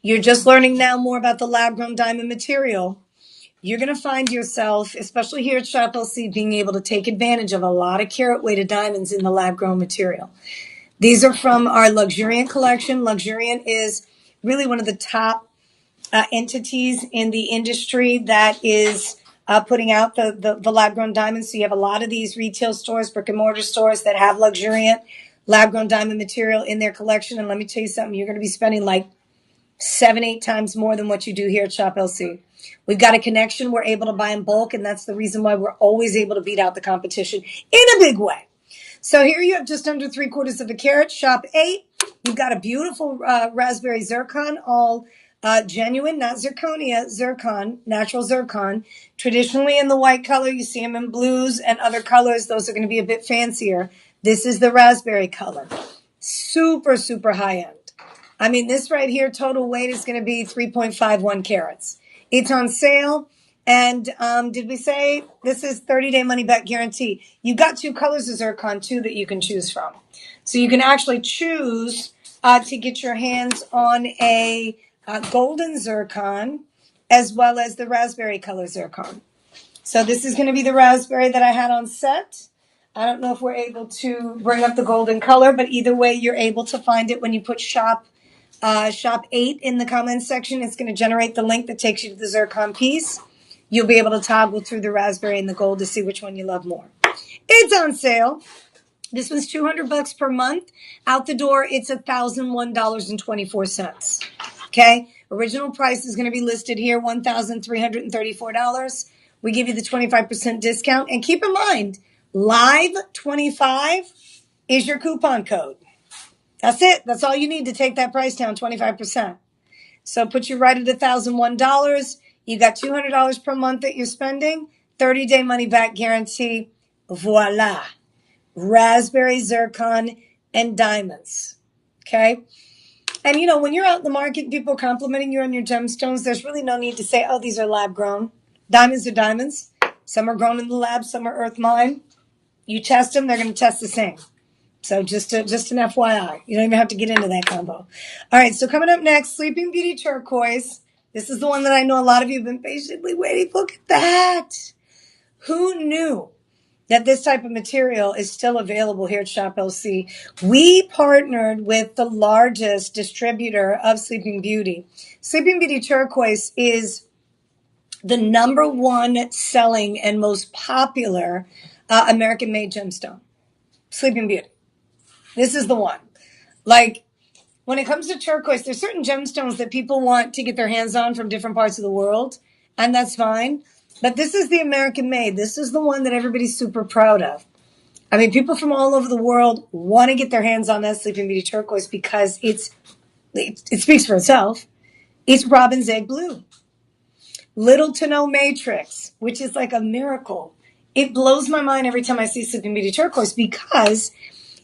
you're just learning now more about the lab-grown diamond material, you're going to find yourself, especially here at Shop LC, being able to take advantage of a lot of carat-weighted diamonds in the lab-grown material. These are from our Luxuriant collection. Luxuriant is really one of the top entities in the industry that is putting out the lab grown diamonds. So you have a lot of these retail stores, brick and mortar stores that have luxuriant lab grown diamond material in their collection. And let me tell you something, you're going to be spending like 7-8 times more than what you do here at Shop LC. We've got a connection. We're able to buy in bulk, and that's the reason why we're always able to beat out the competition in a big way. So here you have just under 3/4 of a carat, shop 8. You've got a beautiful raspberry zircon, all genuine, not zirconia, zircon, natural zircon. Traditionally in the white color, you see them in blues and other colors. Those are going to be a bit fancier. This is the raspberry color. Super, super high end. I mean, this right here, total weight is going to be 3.51 carats. It's on sale. And did we say this is 30-day money back guarantee? You've got 2 colors of zircon, too, that you can choose from. So you can actually choose to get your hands on a golden zircon as well as the raspberry color zircon. So this is going to be the raspberry that I had on set. I don't know if we're able to bring up the golden color, but either way, you're able to find it when you put shop 8 in the comments section. It's going to generate the link that takes you to the zircon piece. You'll be able to toggle through the raspberry and the gold to see which one you love more. It's on sale. This one's $200 per month. Out the door, it's $1,001.24. Okay? Original price is going to be listed here, $1,334. We give you the 25% discount. And keep in mind, Live25 is your coupon code. That's it. That's all you need to take that price down, 25%. So put you right at $1,001. You got $200 per month that you're spending. 30-day money back guarantee. Voila. Raspberry, zircon, and diamonds. Okay? And you know, when you're out in the market, people complimenting you on your gemstones, there's really no need to say, oh, these are lab grown. Diamonds are diamonds. Some are grown in the lab, some are earth mined. You test them, they're going to test the same. So just an FYI. You don't even have to get into that combo. All right, so coming up next, Sleeping Beauty Turquoise. This is the one that I know a lot of you have been patiently waiting. Look at that. Who knew that this type of material is still available here at Shop LC? We partnered with the largest distributor of Sleeping Beauty. Sleeping Beauty Turquoise is the #1 selling and most popular American-made gemstone. Sleeping Beauty. This is the one. Like, when it comes to turquoise, there's certain gemstones that people want to get their hands on from different parts of the world, and that's fine. But this is the American made. This is the one that everybody's super proud of. I mean, people from all over the world want to get their hands on that Sleeping Beauty turquoise because it speaks for itself. It's robin's egg blue. Little to no matrix, which is like a miracle. It blows my mind every time I see Sleeping Beauty turquoise because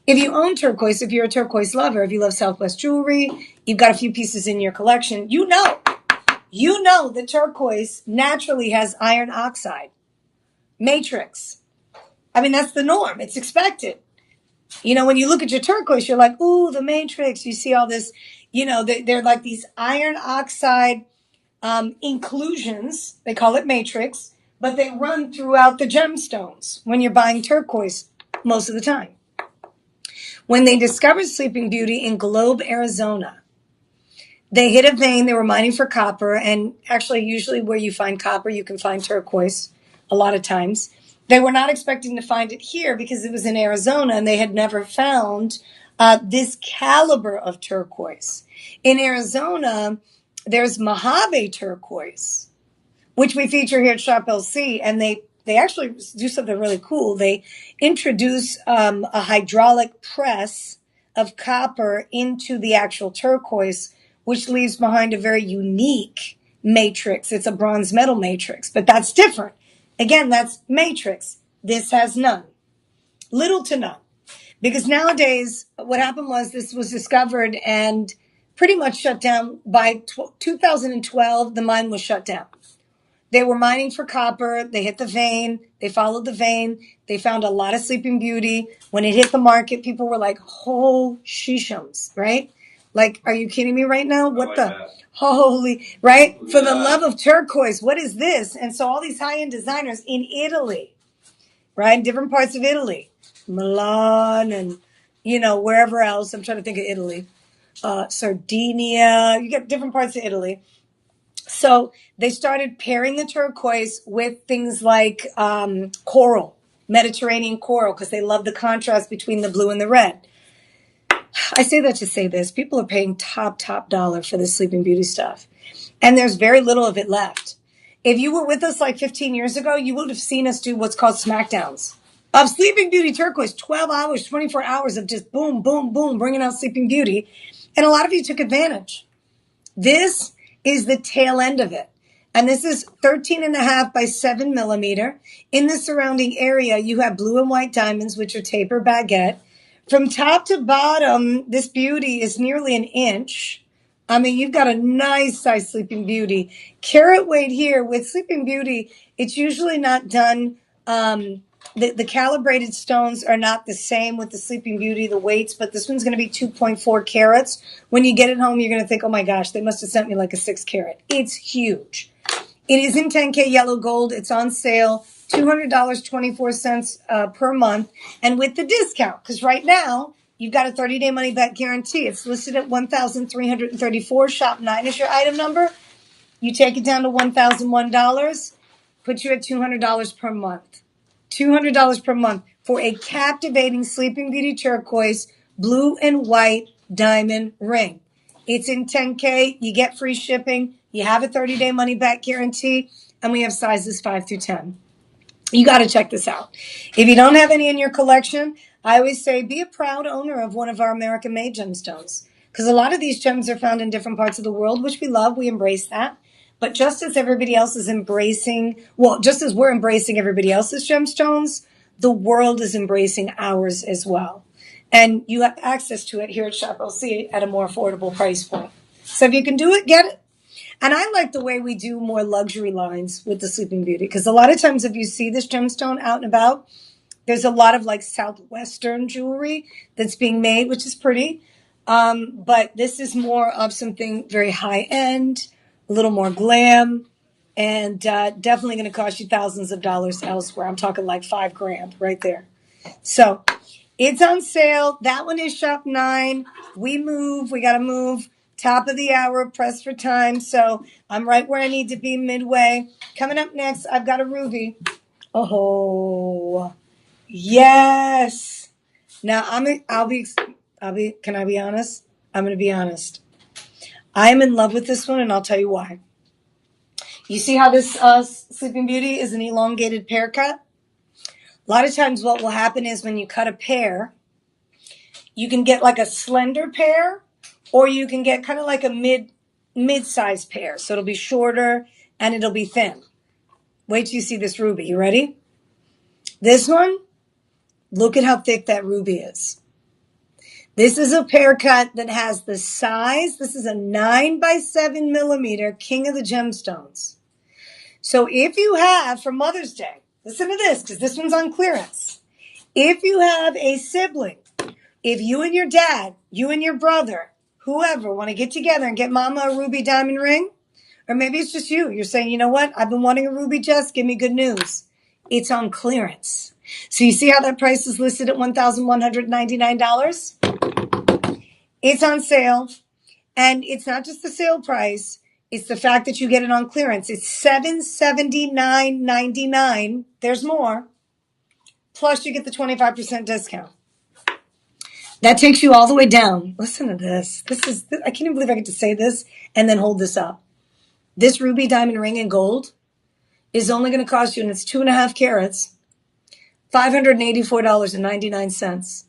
if you own turquoise, if you're a turquoise lover, if you love Southwest jewelry, you've got a few pieces in your collection, you know that turquoise naturally has iron oxide, matrix. I mean, that's the norm. It's expected. You know, when you look at your turquoise, you're like, ooh, the matrix. You see all this, you know, they're like these iron oxide inclusions. They call it matrix, but they run throughout the gemstones when you're buying turquoise most of the time. When they discovered Sleeping Beauty in Globe, Arizona, they hit a vein. They were mining for copper. And actually, usually where you find copper, you can find turquoise a lot of times. They were not expecting to find it here because it was in Arizona and they had never found this caliber of turquoise. In Arizona, there's Mojave turquoise, which we feature here at Shop LC, and they actually do something really cool. They introduce a hydraulic press of copper into the actual turquoise, which leaves behind a very unique matrix. It's a bronze metal matrix, but that's different. Again, that's matrix. This has none. Little to none. Because nowadays, what happened was this was discovered and pretty much shut down. By 2012, the mine was shut down. They were mining for copper. They hit the vein. They followed the vein. They found a lot of Sleeping Beauty. When it hit the market, people were like, oh, shishums, right? Like, are you kidding me right now? What the? That. Holy, right? Yeah. For the love of turquoise, what is this? And so all these high-end designers in Italy, right? Different parts of Italy, Milan and, you know, wherever else. I'm trying to think of Italy. Sardinia. You get different parts of Italy. So they started pairing the turquoise with things like coral, Mediterranean coral, because they love the contrast between the blue and the red. I say that to say this. People are paying top dollar for this Sleeping Beauty stuff. And there's very little of it left. If you were with us like 15 years ago, you would have seen us do what's called smackdowns of Sleeping Beauty turquoise, 12 hours, 24 hours of just boom, boom, boom, bringing out Sleeping Beauty. And a lot of you took advantage. This is the tail end of it. And this is 13.5 by 7 millimeter. In the surrounding area, you have blue and white diamonds, which are taper baguette. From top to bottom, this beauty is nearly an inch. I mean, you've got a nice size Sleeping Beauty. Carat weight here with Sleeping Beauty, it's usually not done. The calibrated stones are not the same with the Sleeping Beauty, the weights, but this one's going to be 2.4 carats. When you get it home, you're going to think, oh my gosh, they must have sent me like a 6 carat. It's huge. It is in 10K yellow gold. It's on sale, $200, 24 cents per month. And with the discount, because right now, you've got a 30-day money-back guarantee. It's listed at $1,334. Shop 9 is your item number. You take it down to $1,001, puts you at $200 per month. $200 per month for a captivating Sleeping Beauty turquoise blue and white diamond ring. It's in 10K. You get free shipping. You have a 30-day money-back guarantee, and we have sizes 5 through 10. You got to check this out. If you don't have any in your collection, I always say be a proud owner of one of our American-made gemstones, because a lot of these gems are found in different parts of the world, which we love. We embrace that. But just as everybody else is just as we're embracing everybody else's gemstones, the world is embracing ours as well. And you have access to it here at Shop LC at a more affordable price point. So if you can do it, get it. And I like the way we do more luxury lines with the Sleeping Beauty, because a lot of times if you see this gemstone out and about, there's a lot of like Southwestern jewelry that's being made, which is pretty. But this is more of something very high end, a little more glam, and definitely going to cost you thousands of dollars elsewhere. I'm talking like $5,000 right there. So it's on sale. That one is shop 9. We got to move. Top of the hour, pressed for time. So I'm right where I need to be midway. Coming up next, I've got a ruby. Oh, yes. Now can I be honest? I'm going to be honest. I am in love with this one, and I'll tell you why. You see how this Sleeping Beauty is an elongated pear cut? A lot of times what will happen is when you cut a pear, you can get like a slender pear, or you can get kind of like a mid-sized pear. So it'll be shorter and it'll be thin. Wait till you see this ruby. You ready? This one, look at how thick that ruby is. This is a pear cut that has the size. This is a 9 by 7 millimeter King of the Gemstones. So if you have, for Mother's Day, listen to this, because this one's on clearance. If you have a sibling, if you and your dad, you and your brother, whoever want to get together and get mama a ruby diamond ring, or maybe it's just you. You're saying, you know what? I've been wanting a ruby, Jess. Give me good news. It's on clearance. So you see how that price is listed at $1,199? It's on sale. And it's not just the sale price. It's the fact that you get it on clearance. It's $779.99. There's more. Plus you get the 25% discount. That takes you all the way down. Listen to this. I can't even believe I get to say this and then hold this up. This ruby diamond ring in gold is only going to cost you, and it's 2.5 carats, $584.99.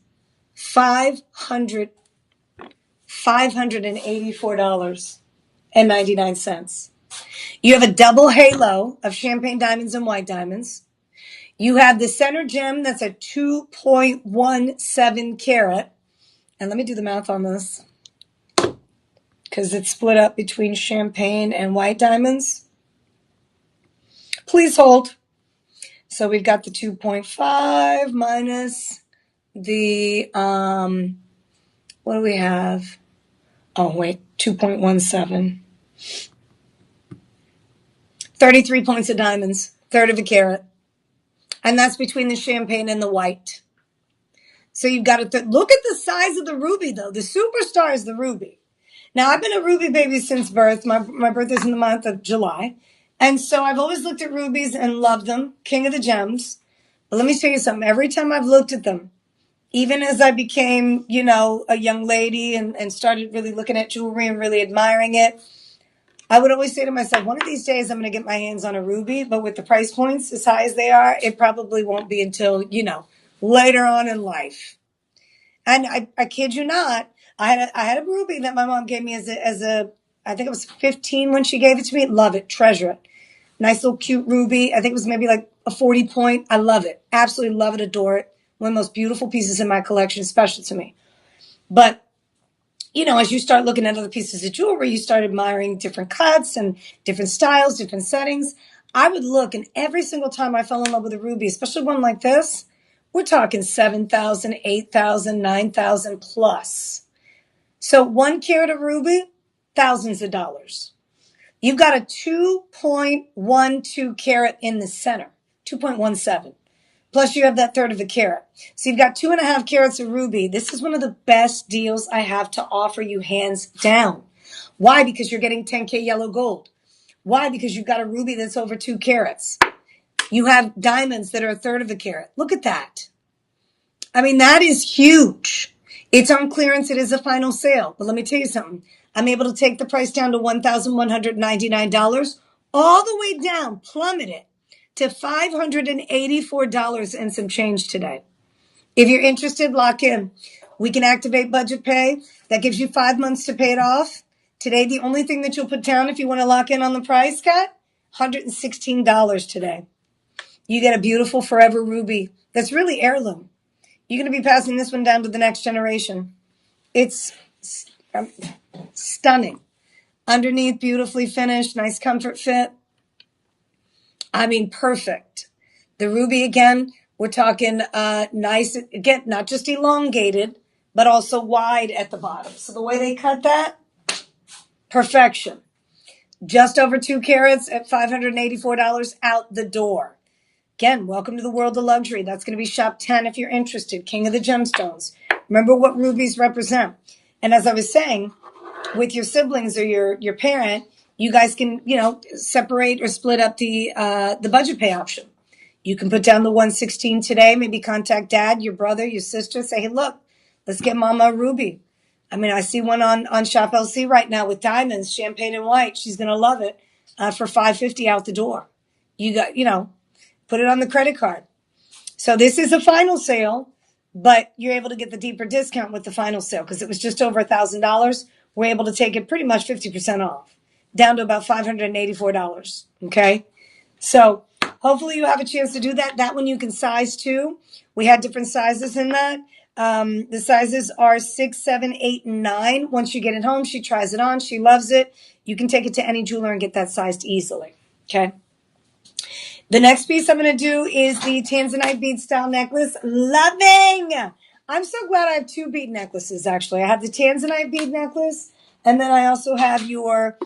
$584.99. You have a double halo of champagne diamonds and white diamonds. You have the center gem that's a 2.17 carat. And let me do the math on this, because it's split up between champagne and white diamonds. Please hold. So we've got the 2.5 minus the, what do we have? Oh, wait, 2.17. 33 points of diamonds, third of a carat. And that's between the champagne and the white. So you've got to look at the size of the ruby, though. The superstar is the ruby. Now, I've been a ruby baby since birth. My birthday's in the month of July. And so I've always looked at rubies and loved them. King of the gems. But let me tell you something. Every time I've looked at them, even as I became, a young lady and started really looking at jewelry and really admiring it, I would always say to myself, one of these days I'm going to get my hands on a ruby, but with the price points as high as they are, it probably won't be until, later on in life. And I kid you not, I had a ruby that my mom gave me as a I think it was 15 when she gave it to me. Love it, treasure it. Nice little cute ruby. I think it was maybe like a 40 point. I love it. Absolutely love it, adore it. One of the most beautiful pieces in my collection, special to me. But as you start looking at other pieces of jewelry, you start admiring different cuts and different styles, different settings. I would look, and every single time I fell in love with a ruby, especially one like this, we're talking 7,000, 8,000, 9,000 plus. So 1 carat of ruby, thousands of dollars. You've got a 2.12 carat in the center, 2.17. Plus you have that third of a carat. So you've got 2.5 carats of ruby. This is one of the best deals I have to offer you, hands down. Why? Because you're getting 10K yellow gold. Why? Because you've got a ruby that's over 2 carats. You have diamonds that are a third of a carat. Look at that. I mean, that is huge. It's on clearance. It is a final sale. But let me tell you something. I'm able to take the price down to $1,199, all the way down, plummet it to $584 and some change today. If you're interested, lock in. We can activate budget pay. That gives you 5 months to pay it off. Today, the only thing that you'll put down if you want to lock in on the price cut, $116 today. You get a beautiful forever ruby that's really heirloom. You're going to be passing this one down to the next generation. It's stunning. Underneath, beautifully finished, nice comfort fit. I mean, perfect. The ruby, again, we're talking nice, again, not just elongated, but also wide at the bottom. So the way they cut that, perfection. Just over 2 carats at $584 out the door. Again, welcome to the world of luxury. That's going to be shop 10 if you're interested. King of the gemstones. Remember what rubies represent. And as I was saying, with your siblings or your parent, you guys can, separate or split up the budget pay option. You can put down the 116 today, maybe contact dad, your brother, your sister, say, hey, look, let's get mama a ruby. I mean, I see one on Shop LC right now with diamonds, champagne and white. She's going to love it for $550 out the door. You got, put it on the credit card. So this is a final sale, but you're able to get the deeper discount with the final sale because it was just over $1,000. We're able to take it pretty much 50% off, down to about $584. Okay. So hopefully you have a chance to do that. That one you can size too. We had different sizes in that. The sizes are 6, 7, 8, and 9. Once you get it home, she tries it on. She loves it. You can take it to any jeweler and get that sized easily. Okay. The next piece I'm going to do is the Tanzanite bead style necklace. Loving! I'm so glad I have 2 bead necklaces, actually. I have the Tanzanite bead necklace, and then I also have your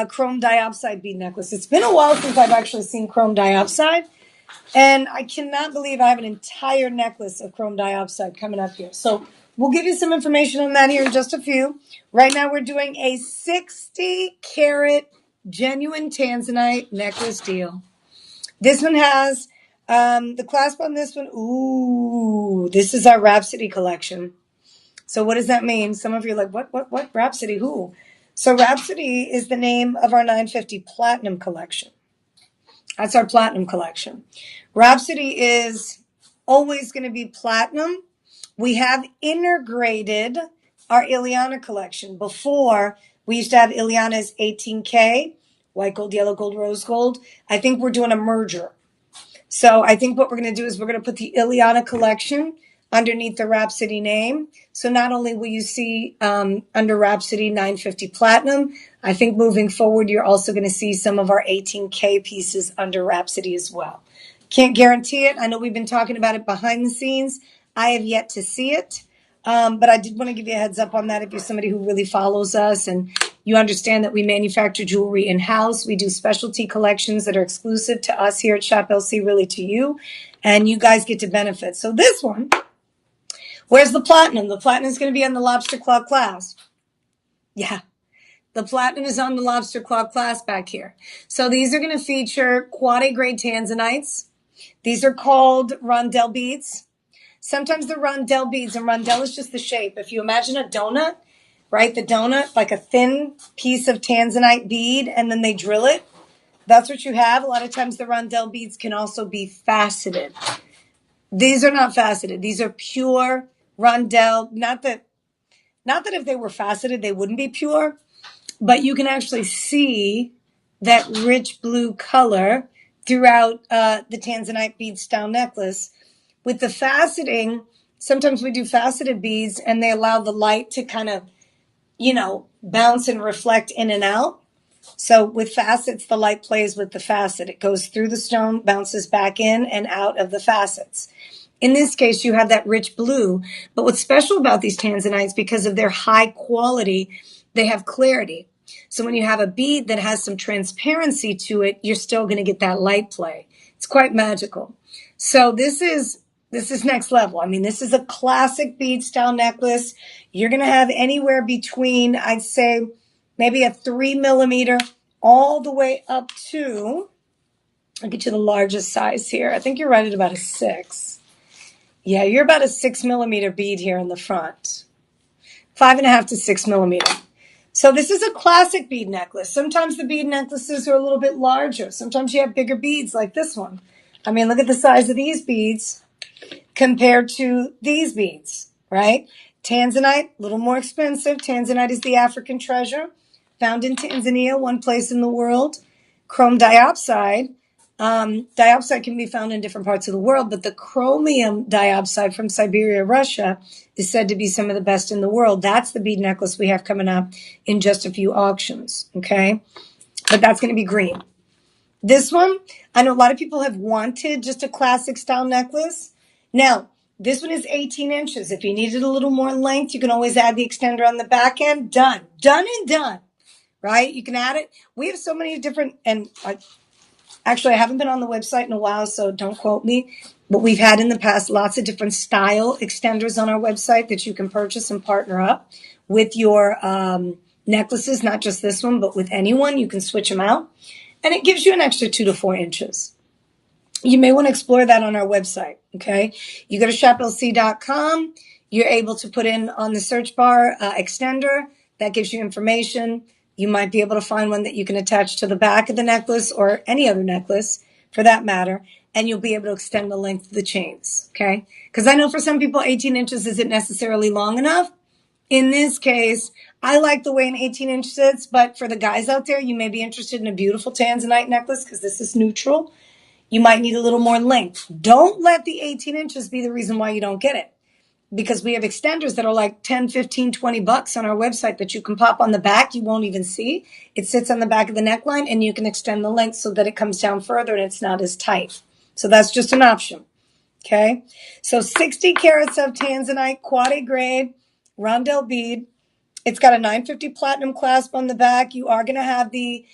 chrome diopside bead necklace. It's been a while since I've actually seen chrome diopside, and I cannot believe I have an entire necklace of chrome diopside coming up here. So we'll give you some information on that here in just a few. Right now we're doing a 60 carat genuine Tanzanite necklace deal. This one has the clasp on this one. Ooh, this is our Rhapsody collection. So what does that mean? Some of you are like, what Rhapsody? Who? So Rhapsody is the name of our 950 Platinum collection. That's our Platinum collection. Rhapsody is always going to be Platinum. We have integrated our Ileana collection. Before, we used to have Ileana's 18K, white gold, yellow gold, rose gold. I think we're doing a merger. So I think what we're going to do is we're going to put the Ileana collection underneath the Rhapsody name. So not only will you see under Rhapsody 950 Platinum, I think moving forward, you're also going to see some of our 18K pieces under Rhapsody as well. Can't guarantee it. I know we've been talking about it behind the scenes. I have yet to see it. But I did want to give you a heads up on that if you're somebody who really follows us and you understand that we manufacture jewelry in-house. We do specialty collections that are exclusive to us here at Shop LC, really to you, and you guys get to benefit. So this one, where's the platinum? The platinum is going to be on the lobster claw clasp. Yeah. The platinum is on the lobster claw clasp back here. So these are going to feature quad A grade tanzanites. These are called rondelle beads. Sometimes the rondelle beads, and rondelle is just the shape. If you imagine a donut, right? The donut, like a thin piece of tanzanite bead, and then they drill it. That's what you have. A lot of times the rondelle beads can also be faceted. These are not faceted. These are pure rondelle. Not that if they were faceted, they wouldn't be pure, but you can actually see that rich blue color throughout the tanzanite bead style necklace. With the faceting, sometimes we do faceted beads and they allow the light to kind of, bounce and reflect in and out. So with facets, the light plays with the facet. It goes through the stone, bounces back in and out of the facets. In this case, you have that rich blue. But what's special about these tanzanites, because of their high quality, they have clarity. So when you have a bead that has some transparency to it, you're still going to get that light play. It's quite magical. So this is next level. I mean, this is a classic bead style necklace. You're going to have anywhere between, I'd say, maybe a 3 millimeter all the way up to, I'll get you the largest size here. I think you're right at about a 6. Yeah, you're about a 6 millimeter bead here in the front. 5.5 to 6 millimeter. So this is a classic bead necklace. Sometimes the bead necklaces are a little bit larger. Sometimes you have bigger beads like this one. I mean, look at the size of these beads compared to these beads, right? Tanzanite, a little more expensive. Tanzanite is the African treasure, found in Tanzania, one place in the world. Chrome diopside. Diopside can be found in different parts of the world, but the chromium diopside from Siberia, Russia, is said to be some of the best in the world. That's the bead necklace we have coming up in just a few auctions, okay? But that's going to be green. This one, I know a lot of people have wanted just a classic style necklace. Now, this one is 18 inches. If you needed a little more length, you can always add the extender on the back end. Done. Done and done, right? You can add it. We have so many different, and actually, I haven't been on the website in a while, so don't quote me. But we've had in the past lots of different style extenders on our website that you can purchase and partner up with your necklaces, not just this one, but with anyone. You can switch them out. And it gives you an extra 2 to 4 inches. You may want to explore that on our website, okay? You go to shoplc.com. You're able to put in on the search bar extender. That gives you information. You might be able to find one that you can attach to the back of the necklace or any other necklace for that matter, and you'll be able to extend the length of the chains, okay? Because I know for some people 18 inches isn't necessarily long enough. In this case, I like the way an 18-inch sits, but for the guys out there, you may be interested in a beautiful tanzanite necklace because this is neutral. You might need a little more length. Don't let the 18 inches be the reason why you don't get it, because we have extenders that are like 10, 15, 20 bucks on our website that you can pop on the back. You won't even see. It sits on the back of the neckline, and you can extend the length so that it comes down further and it's not as tight. So that's just an option, okay? So 60 carats of tanzanite, quad A grade, rondelle bead. It's got a 950 platinum clasp on the back. You are going to have the,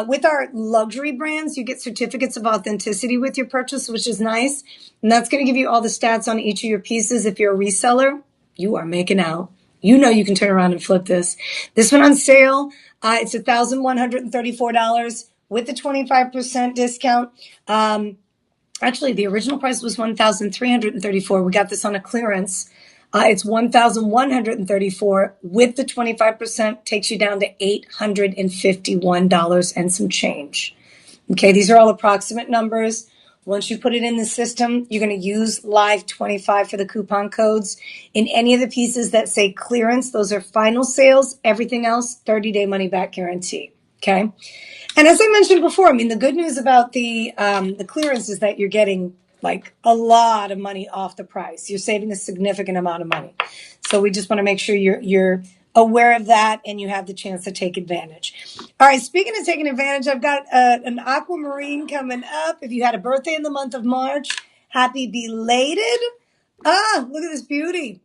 with our luxury brands, you get certificates of authenticity with your purchase, which is nice. And that's going to give you all the stats on each of your pieces. If you're a reseller, you are making out. You know you can turn around and flip this. This one on sale, it's $1,134 with the 25% discount. Actually, the original price was $1,334. We got this on a clearance. It's $1,134 with the 25% takes you down to $851 and some change. Okay, these are all approximate numbers. Once you put it in the system, you're going to use Live 25 for the coupon codes. In any of the pieces that say clearance, those are final sales. Everything else, 30-day money back guarantee. Okay. And as I mentioned before, I mean, the good news about the clearance is that you're getting like a lot of money off the price. You're saving a significant amount of money. So we just want to make sure you're aware of that and you have the chance to take advantage. All right, speaking of taking advantage, I've got an aquamarine coming up. If you had a birthday in the month of March, happy belated. Look at this beauty.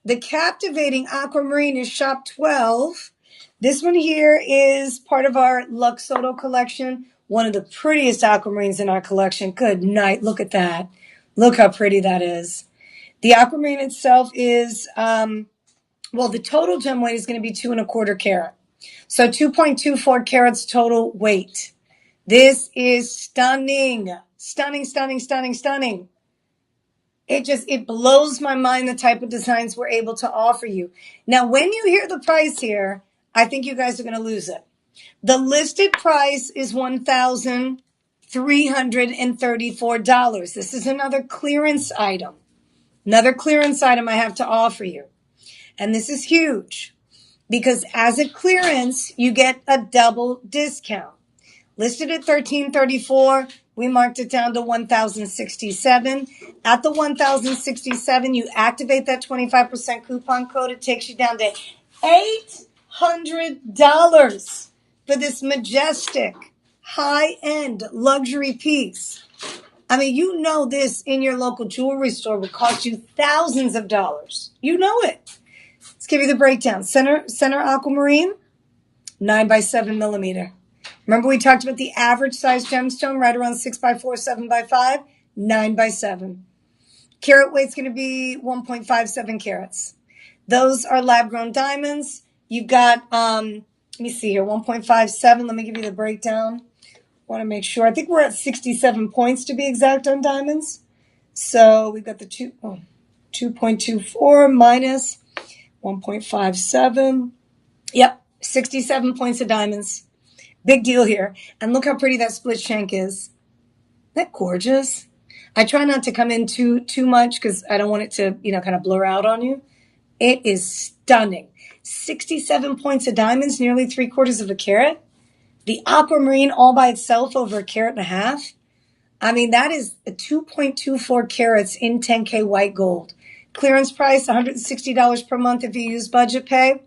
The captivating aquamarine is shop 12. This one here is part of our Luxotto collection. One of the prettiest aquamarines in our collection. Good night. Look at that. Look how pretty that is. The aquamarine itself is, the total gem weight is going to be 2.25 carat. So 2.24 carats total weight. This is stunning. Stunning, stunning, stunning, stunning. It blows my mind the type of designs we're able to offer you. Now, when you hear the price here, I think you guys are going to lose it. The listed price is $1,334. This is another clearance item. Another clearance item I have to offer you. And this is huge because as a clearance, you get a double discount. Listed at $1,334, we marked it down to $1,067. At the $1,067, you activate that 25% coupon code. It takes you down to $800 for this majestic, high-end luxury piece. I mean, you know this in your local jewelry store would cost you thousands of dollars. You know it. Let's give you the breakdown. Center aquamarine, 9x7 millimeter. Remember we talked about the average size gemstone right around 6x4, 7x5, 9x7. Carat weight's going to be 1.57 carats. Those are lab grown diamonds. You've got, let me see here, 1.57. Let me give you the breakdown. Want to make sure. I think we're at 67 points to be exact on diamonds. So we've got the 2.24 minus 1.57. Yep, 67 points of diamonds. Big deal here. And look how pretty that split shank is. Isn't that gorgeous? I try not to come in too much because I don't want it to, kind of blur out on you. It is stunning. 67 points of diamonds, nearly 3/4 of a carat. The aquamarine all by itself over 1.5 carats. I mean, that is a 2.24 carats in 10K white gold. Clearance price, $160 per month if you use budget pay.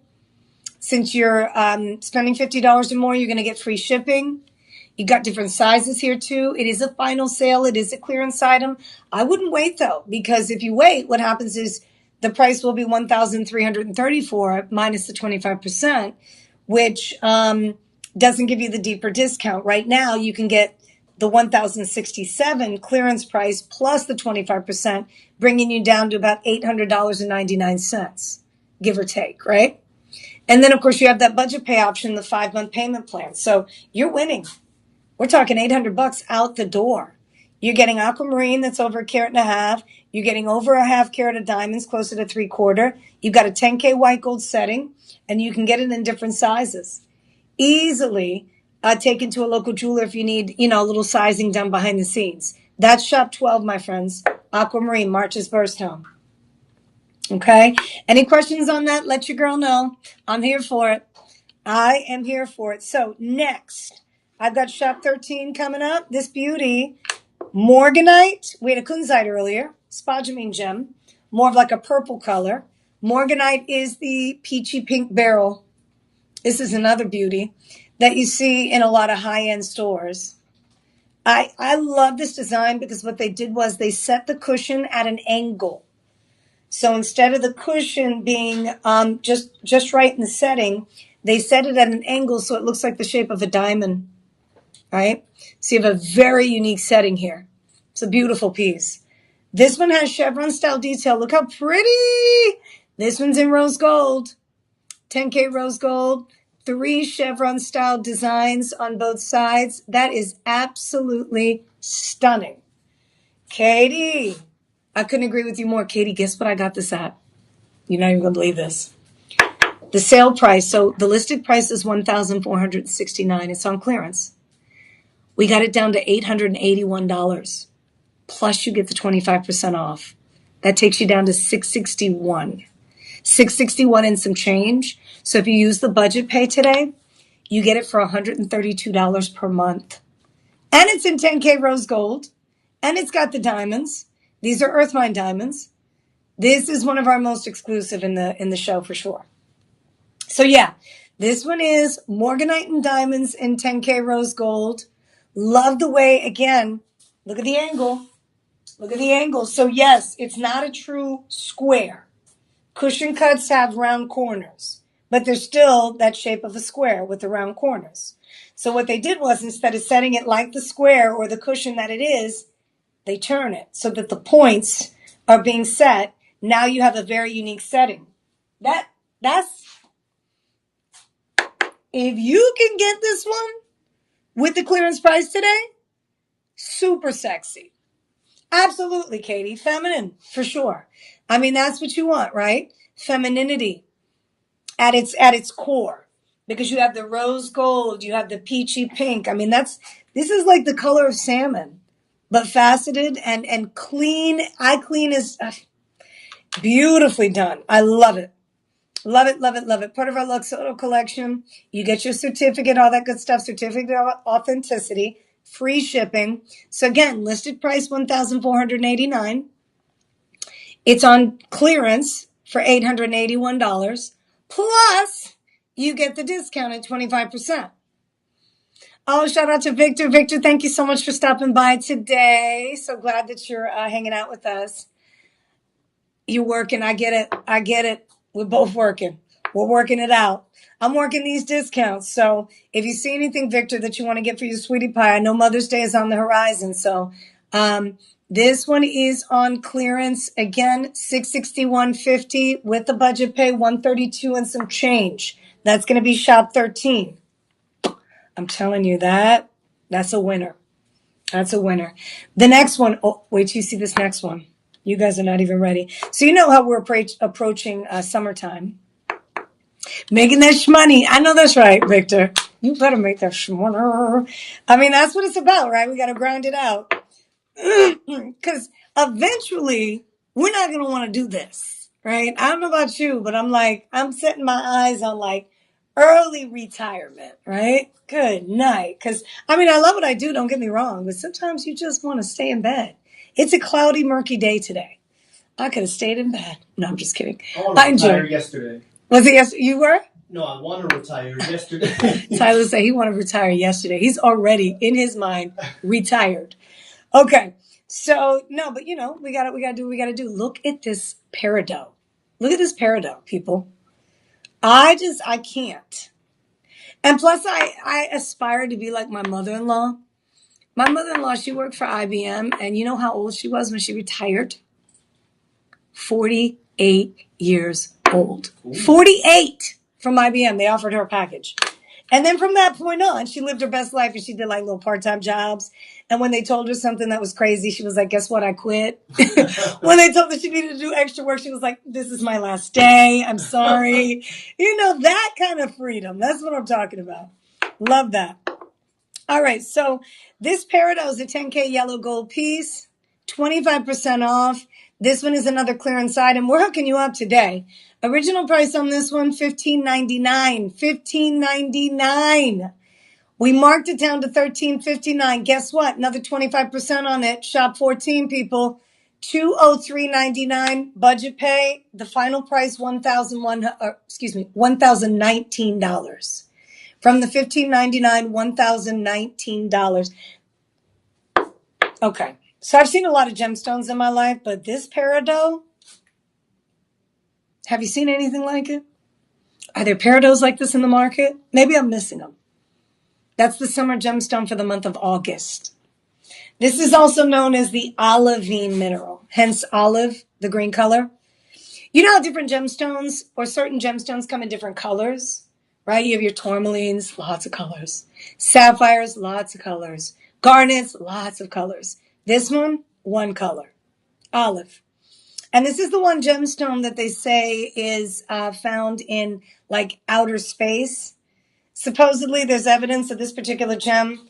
Since you're spending $50 or more, you're going to get free shipping. You got different sizes here too. It is a final sale. It is a clearance item. I wouldn't wait though, because if you wait, what happens is the price will be $1,334 minus the 25%, which doesn't give you the deeper discount. Right now, you can get the $1,067 clearance price plus the 25%, bringing you down to about $800.99, give or take, right? And then, of course, you have that budget pay option, the 5-month payment plan. So you're winning. We're talking $800 out the door. You're getting aquamarine that's over 1.5 carats. You're getting over 1/2 carat of diamonds, closer to 3/4. You've got a 10K white gold setting, and you can get it in different sizes. Easily taken to a local jeweler if you need, a little sizing done behind the scenes. That's shop 12, my friends. Aquamarine, March's birthstone. Okay. Any questions on that? Let your girl know. I'm here for it. I am here for it. So next, I've got shop 13 coming up. This beauty, Morganite. We had a kunzite earlier. Spodumene gem. More of like a purple color. Morganite is the peachy pink beryl. This is another beauty that you see in a lot of high-end stores. I love this design because what they did was they set the cushion at an angle. So instead of the cushion being just right in the setting, they set it at an angle so it looks like the shape of a diamond, right? So you have a very unique setting here. It's a beautiful piece. This one has chevron style detail. Look how pretty. This one's in rose gold, 10K rose gold, 3 chevron style designs on both sides. That is absolutely stunning. Katie. I couldn't agree with you more. Katie, guess what I got this at? You're not even going to believe this. The sale price, so the listed price is $1,469. It's on clearance. We got it down to $881. Plus you get the 25% off. That takes you down to $661. $661 and some change. So if you use the budget pay today, you get it for $132 per month. And it's in 10K rose gold. And it's got the diamonds. These are earth mine diamonds. This is one of our most exclusive in the show for sure. So yeah, this one is Morganite and diamonds in 10K rose gold. Love the way, again, look at the angle. Look at the angle. So yes, it's not a true square. Cushion cuts have round corners, but they're still that shape of a square with the round corners. So what they did was, instead of setting it like the square or the cushion that it is, they turn it so that the points are being set. Now you have a very unique setting. It's If you can get this one with the clearance price today, super sexy. Absolutely, Katie. Feminine, for sure. I mean, that's what you want, right? Femininity at its core. Because you have the rose gold, you have the peachy pink. I mean, this is like the color of salmon, but faceted and clean. Eye clean is beautifully done. I love it. Love it, love it, love it. Part of our Luxotto collection. You get your certificate, all that good stuff, certificate of authenticity, free shipping. So again, listed price $1,489. It's on clearance for $881. Plus, you get the discount at 25%. Oh, shout out to Victor. Victor, thank you so much for stopping by today. So glad that you're hanging out with us. You're working. I get it. I get it. We're both working. We're working it out. I'm working these discounts. So if you see anything, Victor, that you want to get for your sweetie pie, I know Mother's Day is on the horizon. So this one is on clearance. Again, $661.50 with the budget pay, $132 and some change. That's going to be shop 13. I'm telling you that's a winner. That's a winner. The next one, oh, wait till you see this next one. You guys are not even ready. So you know how we're approaching summertime. Making that shmoney. I know that's right, Victor. You better make that shmoney. I mean, that's what it's about, right? We got to grind it out. Because eventually, we're not going to want to do this, right? I don't know about you, but I'm setting my eyes on like early retirement, right? Good night. Because, I mean, I love what I do, don't get me wrong, but sometimes you just want to stay in bed. It's a cloudy, murky day today. I could have stayed in bed. No, I'm just kidding. I retired yesterday. Was it yesterday? You were? No, I want to retire yesterday. Tyler said he wanted to retire yesterday. He's already, in his mind, retired. Okay. So, no, but we gotta do what we gotta do. Look at this peridot. Look at this peridot, people. I can't. And plus, I aspire to be like my mother-in-law. My mother-in-law, she worked for IBM, and you know how old she was when she retired? 48 years old. Ooh. 48 from IBM. They offered her a package. And then from that point on, she lived her best life and she did like little part-time jobs. And when they told her something that was crazy, she was like, guess what? I quit. When they told her she needed to do extra work, she was like, this is my last day. I'm sorry. That kind of freedom. That's what I'm talking about. Love that. All right. So this peridot is a 10K yellow gold piece, 25% off. This one is another clearance item. We're hooking you up today. Original price on this one, $15.99. $15.99. We marked it down to $13.59. Guess what? Another 25% on it. Shop 14, people. $203.99 budget pay. The final price $1,019. From the $15.99, $1,019. Okay. So I've seen a lot of gemstones in my life, but this peridot, have you seen anything like it? Are there peridots like this in the market? Maybe I'm missing them. That's the summer gemstone for the month of August. This is also known as the olivine mineral, hence olive, the green color. You know how different gemstones or certain gemstones come in different colors, right? You have your tourmalines, lots of colors. Sapphires, lots of colors. Garnets, lots of colors. This one color, olive. And this is the one gemstone that they say is found in like outer space. Supposedly there's evidence of this particular gem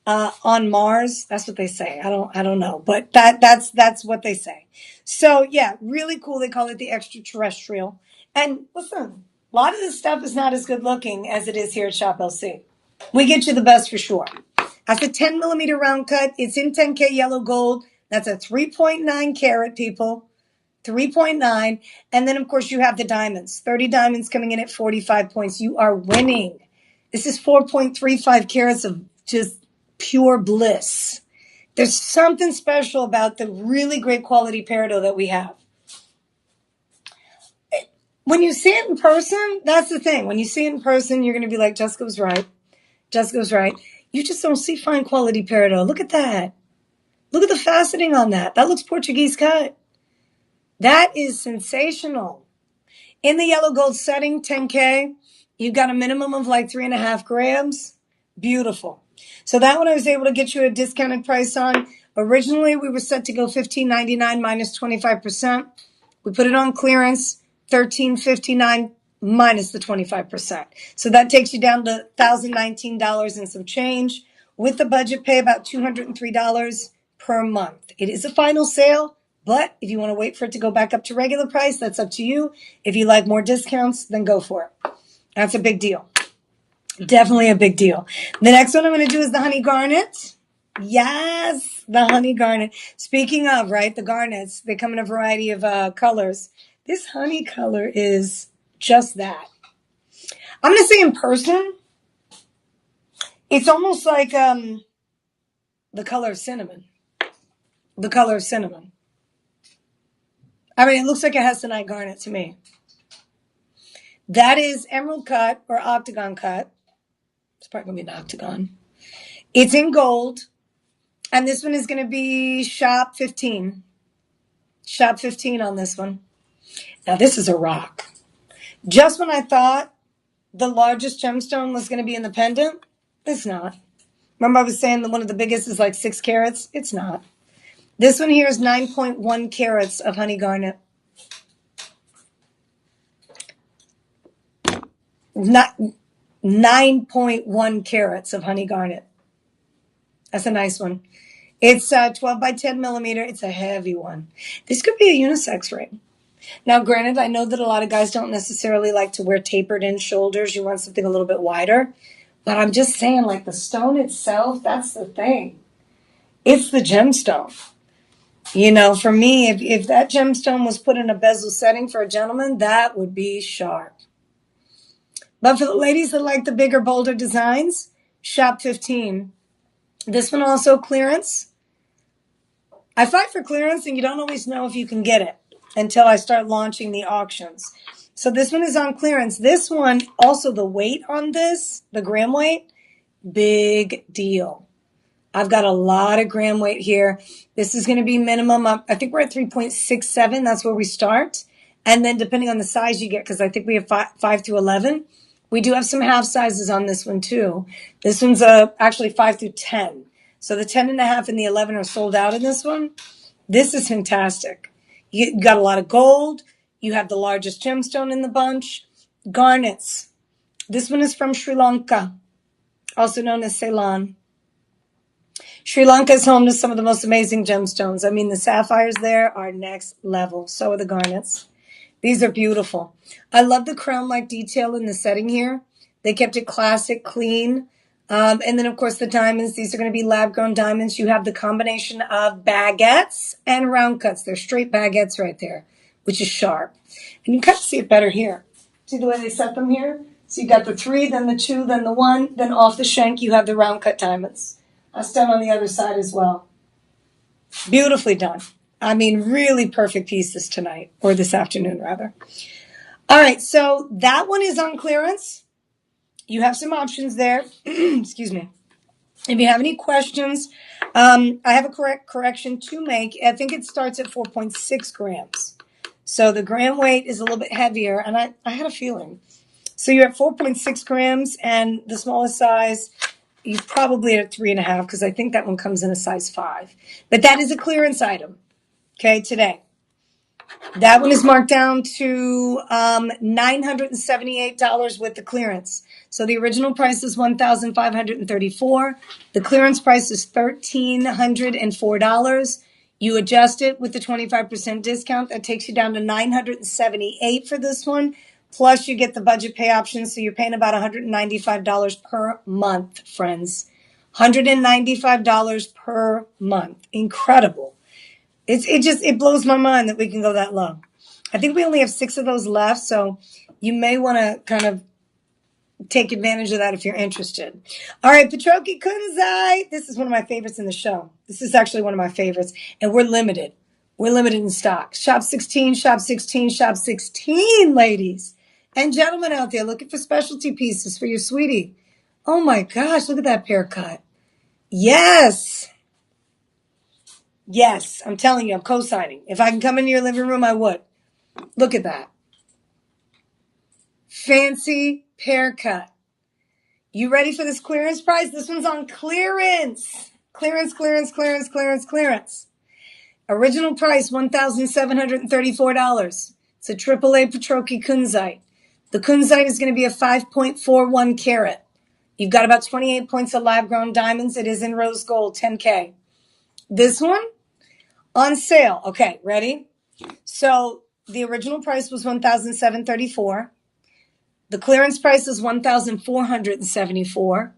on Mars. That's what they say. I don't know, but that's what they say. So yeah, really cool. They call it the extraterrestrial. And listen, a lot of this stuff is not as good looking as it is here at Shop LC. We get you the best for sure. That's a 10 millimeter round cut. It's in 10K yellow gold. That's a 3.9 carat, people. 3.9. And then, of course, you have the diamonds. 30 diamonds coming in at 45 points. You are winning. This is 4.35 carats of just pure bliss. There's something special about the really great quality peridot that we have. When you see it in person, that's the thing. When you see it in person, you're going to be like, Jessica was right. Jessica was right. You just don't see fine quality peridot. Look at that. Look at the faceting on that. That looks Portuguese cut. That is sensational. In the yellow gold setting, 10K. You've got a minimum of like 3.5 grams. Beautiful. So that one I was able to get you a discounted price on. Originally, we were set to go $15.99 minus 25%. We put it on clearance, $13.59 minus the 25%. So that takes you down to $1,019 and some change. With the budget pay, about $203 per month. It is a final sale, but if you want to wait for it to go back up to regular price, that's up to you. If you like more discounts, then go for it. That's a big deal. Definitely a big deal. The next one I'm going to do is the honey garnet. Yes, the honey garnet. Speaking of, right, the garnets, they come in a variety of colors. This honey color is just that. I'm going to say in person, it's almost like the color of cinnamon. The color of cinnamon. I mean, it looks like it has tonite garnet to me. That is emerald cut or octagon cut. It's probably going to be an octagon. It's in gold. And this one is going to be shop 15. Shop 15 on this one. Now, this is a rock. Just when I thought the largest gemstone was going to be in the pendant, it's not. Remember I was saying that one of the biggest is like 6 carats? It's not. This one here is 9.1 carats of honey garnet. Not 9.1 carats of honey garnet. That's a nice one. It's 12 by 10 millimeter. It's a heavy one. This could be a unisex ring. Now, granted, I know that a lot of guys don't necessarily like to wear tapered in shoulders. You want something a little bit wider. But I'm just saying, like the stone itself, that's the thing. It's the gemstone. You know, for me, if that gemstone was put in a bezel setting for a gentleman, that would be sharp. But for the ladies that like the bigger, bolder designs, shop 15. This one also clearance. I fight for clearance, and you don't always know if you can get it until I start launching the auctions. So this one is on clearance. This one, also the weight on this, the gram weight, big deal. I've got a lot of gram weight here. This is going to be minimum. I think we're at 3.67. That's where we start. And then depending on the size you get, because I think we have 5 through 11. We do have some half sizes on this one too. This one's actually 5 through 10. So the 10.5 and the 11 are sold out in this one. This is fantastic. You got a lot of gold. You have the largest gemstone in the bunch. Garnets. This one is from Sri Lanka, also known as Ceylon. Sri Lanka is home to some of the most amazing gemstones. I mean, the sapphires there are next level. So are the garnets. These are beautiful. I love the crown-like detail in the setting here. They kept it classic, clean. And then, of course, the diamonds. These are going to be lab-grown diamonds. You have the combination of baguettes and round cuts. They're straight baguettes right there, which is sharp. And you can kind of see it better here. See the way they set them here? So you got the 3, then the 2, then the 1. Then off the shank, you have the round cut diamonds. That's done on the other side as well. Beautifully done. I mean, really perfect pieces tonight, or this afternoon, rather. All right, so that one is on clearance. You have some options there. Excuse me. If you have any questions, I have a correction to make. I think it starts at 4.6 grams. So the gram weight is a little bit heavier, and I had a feeling. So you're at 4.6 grams, and the smallest size, you probably are at 3.5, because I think that one comes in a size 5. But that is a clearance item, okay, today. That one is marked down to $978 with the clearance. So the original price is $1,534. The clearance price is $1,304. You adjust it with the 25% discount. That takes you down to $978 for this one. Plus you get the budget pay option. So you're paying about $195 per month, friends. $195 per month. Incredible. It blows my mind that we can go that low. I think we only have 6 of those left, so you may want to kind of take advantage of that if you're interested. All right, Petroki Kunzai. This is one of my favorites in the show. This is actually one of my favorites, and we're limited. We're limited in stock. Shop 16, shop 16, shop 16, ladies and gentlemen out there looking for specialty pieces for your sweetie. Oh my gosh, look at that pear cut. Yes. Yes, I'm telling you, I'm co-signing. If I can come into your living room, I would. Look at that. Fancy pear cut. You ready for this clearance price? This one's on clearance. Clearance, clearance, clearance, clearance, clearance. Original price, $1,734. It's a AAA Petroki kunzite. The kunzite is going to be a 5.41 carat. You've got about 28 points of lab-grown diamonds. It is in rose gold, 10K. This one, on sale. Okay, ready? So the original price was $1,734. The clearance price is $1,474.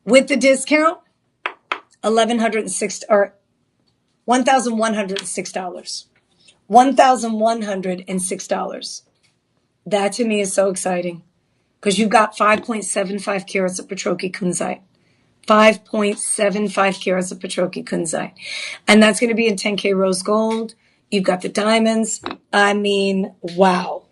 With the discount, $1,106 or $1,106. $1,106. That to me is so exciting because you've got 5.75 carats of Petroki kunzite. 5.75 carats of Petroki kunzite. And that's going to be in 10K rose gold. You've got the diamonds. I mean, wow.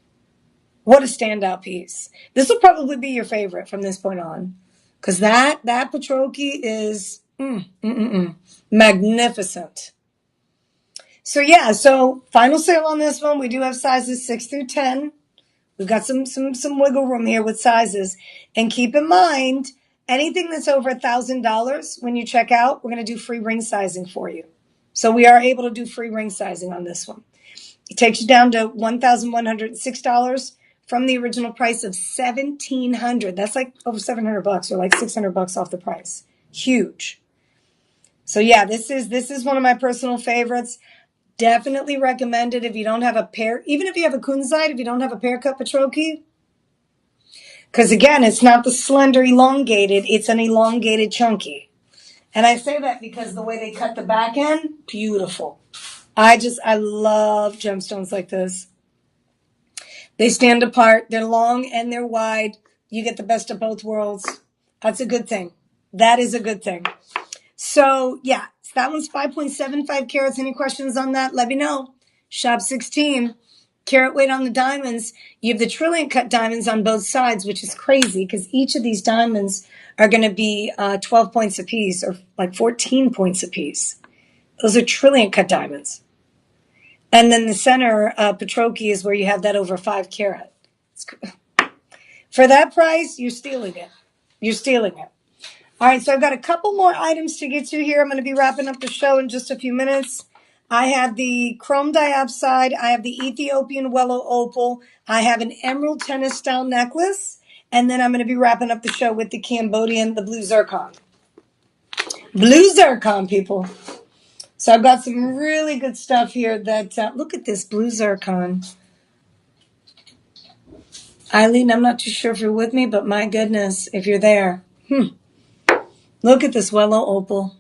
What a standout piece. This will probably be your favorite from this point on. Because that Petroki is magnificent. So yeah, so final sale on this one. We do have sizes 6 through 10. We've got some wiggle room here with sizes. And keep in mind, anything that's over $1,000 when you check out, we're going to do free ring sizing for you. So we are able to do free ring sizing on this one. It takes you down to $1,106 from the original price of $1,700. That's like over $700 or like $600 off the price. Huge. So yeah, this is one of my personal favorites. Definitely recommend it if you don't have a pair, even if you have a kunzite, if you don't have a pear cut Petroki. Because again, it's not the slender elongated, it's an elongated chunky. And I say that because the way they cut the back end, beautiful. I love gemstones like this. They stand apart, they're long and they're wide. You get the best of both worlds. That's a good thing. That is a good thing. So yeah, that one's 5.75 carats. Any questions on that? Let me know. Shop 16. Carat weight on the diamonds. You have the trillion cut diamonds on both sides, which is crazy because each of these diamonds are going to be 12 points apiece or like 14 points apiece. Those are trillion cut diamonds. And then the center Petroki is where you have that over 5 carat. For that price, you're stealing it. You're stealing it. All right, so I've got a couple more items to get to here. I'm going to be wrapping up the show in just a few minutes. I have the chrome diopside. I have the Ethiopian Wello opal. I have an emerald tennis style necklace. And then I'm going to be wrapping up the show with the Cambodian, the blue zircon. Blue zircon, people. So I've got some really good stuff here that, look at this blue zircon. Eileen, I'm not too sure if you're with me, but my goodness, if you're there. Look at this Wello opal.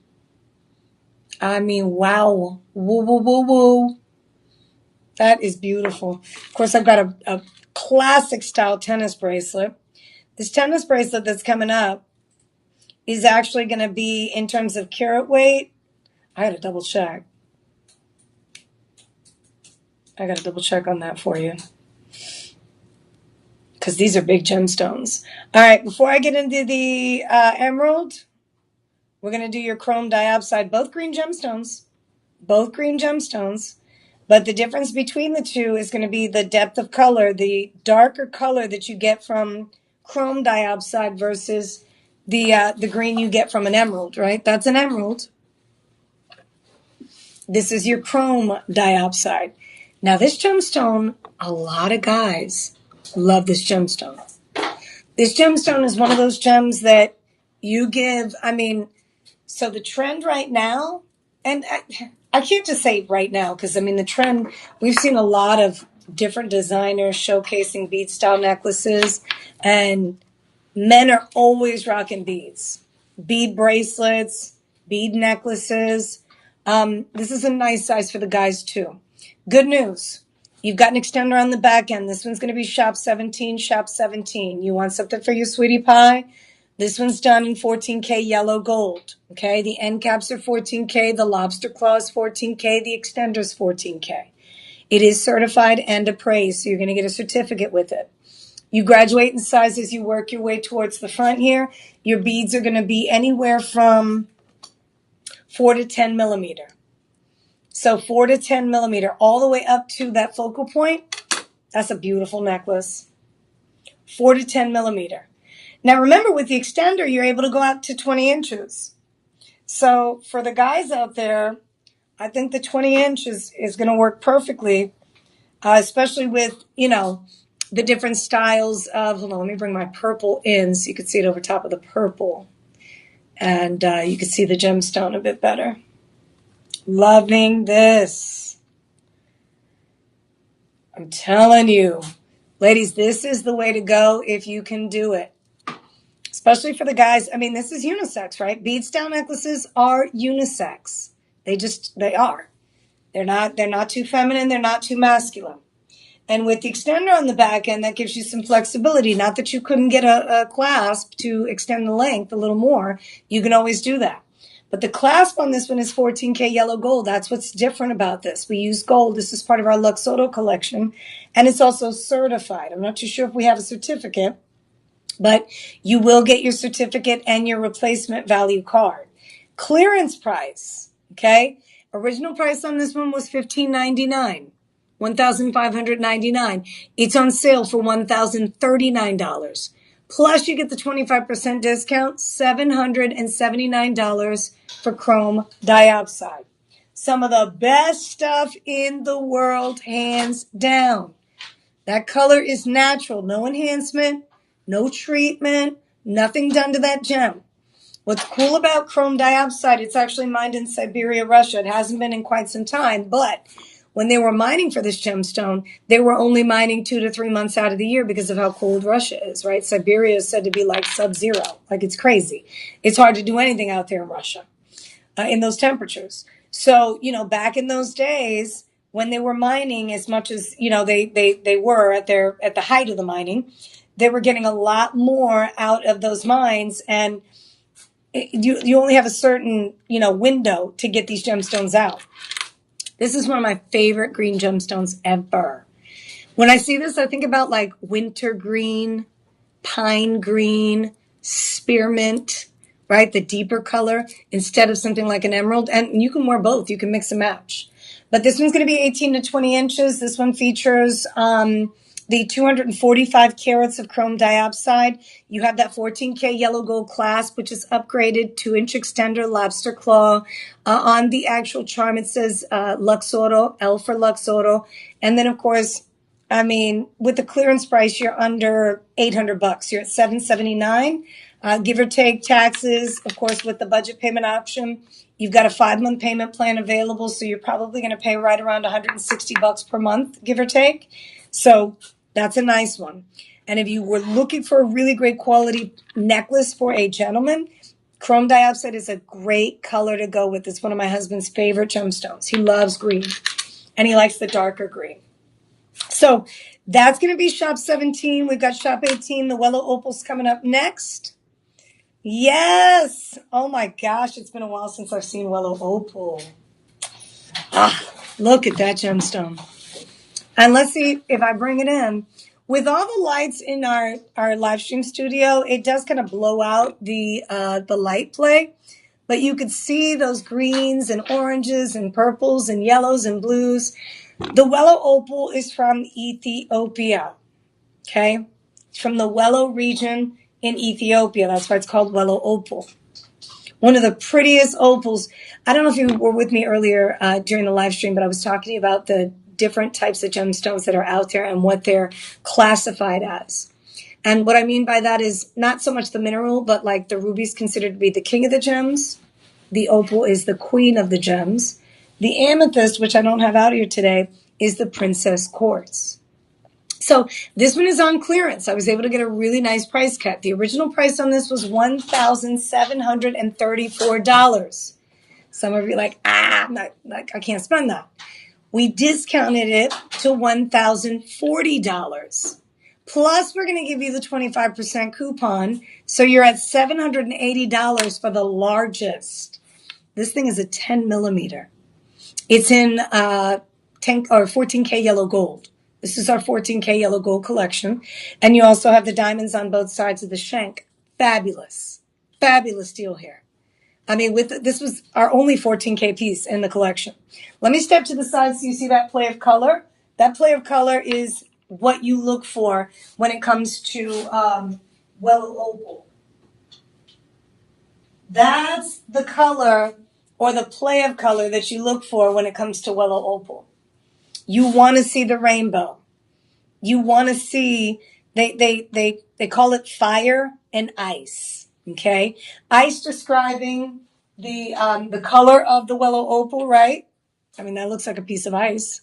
I mean, wow. Woo, woo, woo, woo. That is beautiful. Of course, I've got a classic style tennis bracelet. This tennis bracelet that's coming up is actually going to be, in terms of carat weight, I got to double check. I got to double check on that for you. Because these are big gemstones. All right, before I get into the emerald, we're going to do your chrome diopside, both green gemstones. Both green gemstones. But the difference between the two is going to be the depth of color, the darker color that you get from chrome diopside versus the green you get from an emerald, right? That's an emerald. This is your chrome diopside. Now this gemstone, a lot of guys love this gemstone. This gemstone is one of those gems that you give, I mean, so the trend right now, and I can't just say right now because, I mean, the trend, we've seen a lot of different designers showcasing bead style necklaces, and men are always rocking beads. Bead bracelets, bead necklaces. This is a nice size for the guys too. Good news. You've got an extender on the back end. This one's going to be shop 17, shop 17. You want something for your sweetie pie? This one's done in 14K yellow gold. Okay, the end caps are 14K, the lobster claw is 14K, the extender's 14K. It is certified and appraised, so you're going to get a certificate with it. You graduate in size as you work your way towards the front here. Your beads are going to be anywhere from 4 to 10 millimeter. So 4 to 10 millimeter, all the way up to that focal point. That's a beautiful necklace. 4 to 10 millimeter. Now remember, with the extender, you're able to go out to 20 inches. So for the guys out there, I think the 20 inch is going to work perfectly, especially with, the different styles of, hold on, let me bring my purple in so you can see it over top of the purple. And you can see the gemstone a bit better. Loving this. I'm telling you, ladies, this is the way to go if you can do it. Especially for the guys. I mean, this is unisex, right? Bead style necklaces are unisex. They are. They're not too feminine. They're not too masculine. And with the extender on the back end, that gives you some flexibility. Not that you couldn't get a clasp to extend the length a little more. You can always do that. But the clasp on this one is 14K yellow gold. That's what's different about this. We use gold. This is part of our Luxotto collection. And it's also certified. I'm not too sure if we have a certificate, but you will get your certificate and your replacement value card. Clearance price, okay? Original price on this one was $1,599. $1,599. It's on sale for $1,039. Plus, you get the 25% discount, $779 for chrome diopside. Some of the best stuff in the world, hands down. That color is natural. No enhancement, no treatment, nothing done to that gem. What's cool about chrome diopside, it's actually mined in Siberia, Russia. It hasn't been in quite some time, but when they were mining for this gemstone, they were only mining 2 to 3 months out of the year because of how cold Russia is, right? Siberia is said to be like sub-zero. Like, it's crazy. It's hard to do anything out there in Russia in those temperatures. So, back in those days when they were mining as much as, they were at the height of the mining, they were getting a lot more out of those mines, and you only have a certain, window to get these gemstones out. This is one of my favorite green gemstones ever. When I see this, I think about like wintergreen, pine green, spearmint, right? The deeper color instead of something like an emerald. And you can wear both. You can mix and match. But this one's going to be 18 to 20 inches. This one features the 245 carats of chrome diopside. You have that 14K yellow gold clasp, which is upgraded, 2-inch extender, lobster claw. On the actual charm, it says Luxotto, L for Luxotto. And then, of course, with the clearance price, you're under $800. You're at $779. Give or take taxes, of course, with the budget payment option. You've got a 5-month payment plan available, so you're probably going to pay right around $160 per month, give or take. So that's a nice one. And if you were looking for a really great quality necklace for a gentleman, chrome diopside is a great color to go with. It's one of my husband's favorite gemstones. He loves green, and he likes the darker green. So that's going to be shop 17. We've got shop 18. The Wello Opal's coming up next. Yes. Oh my gosh. It's been a while since I've seen Wello Opal. Look at that gemstone. And let's see if I bring it in. With all the lights in our live stream studio, it does kind of blow out the light play. But you could see those greens and oranges and purples and yellows and blues. The Wello Opal is from Ethiopia. Okay? It's from the Wello region in Ethiopia. That's why it's called Wello Opal. One of the prettiest opals. I don't know if you were with me earlier during the live stream, but I was talking to you about the different types of gemstones that are out there and what they're classified as. And what I mean by that is not so much the mineral, but like the ruby is considered to be the king of the gems. The opal is the queen of the gems. The amethyst, which I don't have out here today, is the princess quartz. So this one is on clearance. I was able to get a really nice price cut. The original price on this was $1,734. Some of you are like, I can't spend that. We discounted it to $1,040. Plus, we're going to give you the 25% coupon. So you're at $780 for the largest. This thing is a 10 millimeter. It's in 14K yellow gold. This is our 14K yellow gold collection. And you also have the diamonds on both sides of the shank. Fabulous. Fabulous deal here. This was our only 14K piece in the collection. Let me step to the side so you see that play of color. That play of color is what you look for when it comes to Wellow opal. That's the color or the play of color that you look for when it comes to Wellow opal. You want to see the rainbow. You want to see, they call it fire and ice. Okay. Ice describing the color of the Wellow opal, right? I mean, that looks like a piece of ice.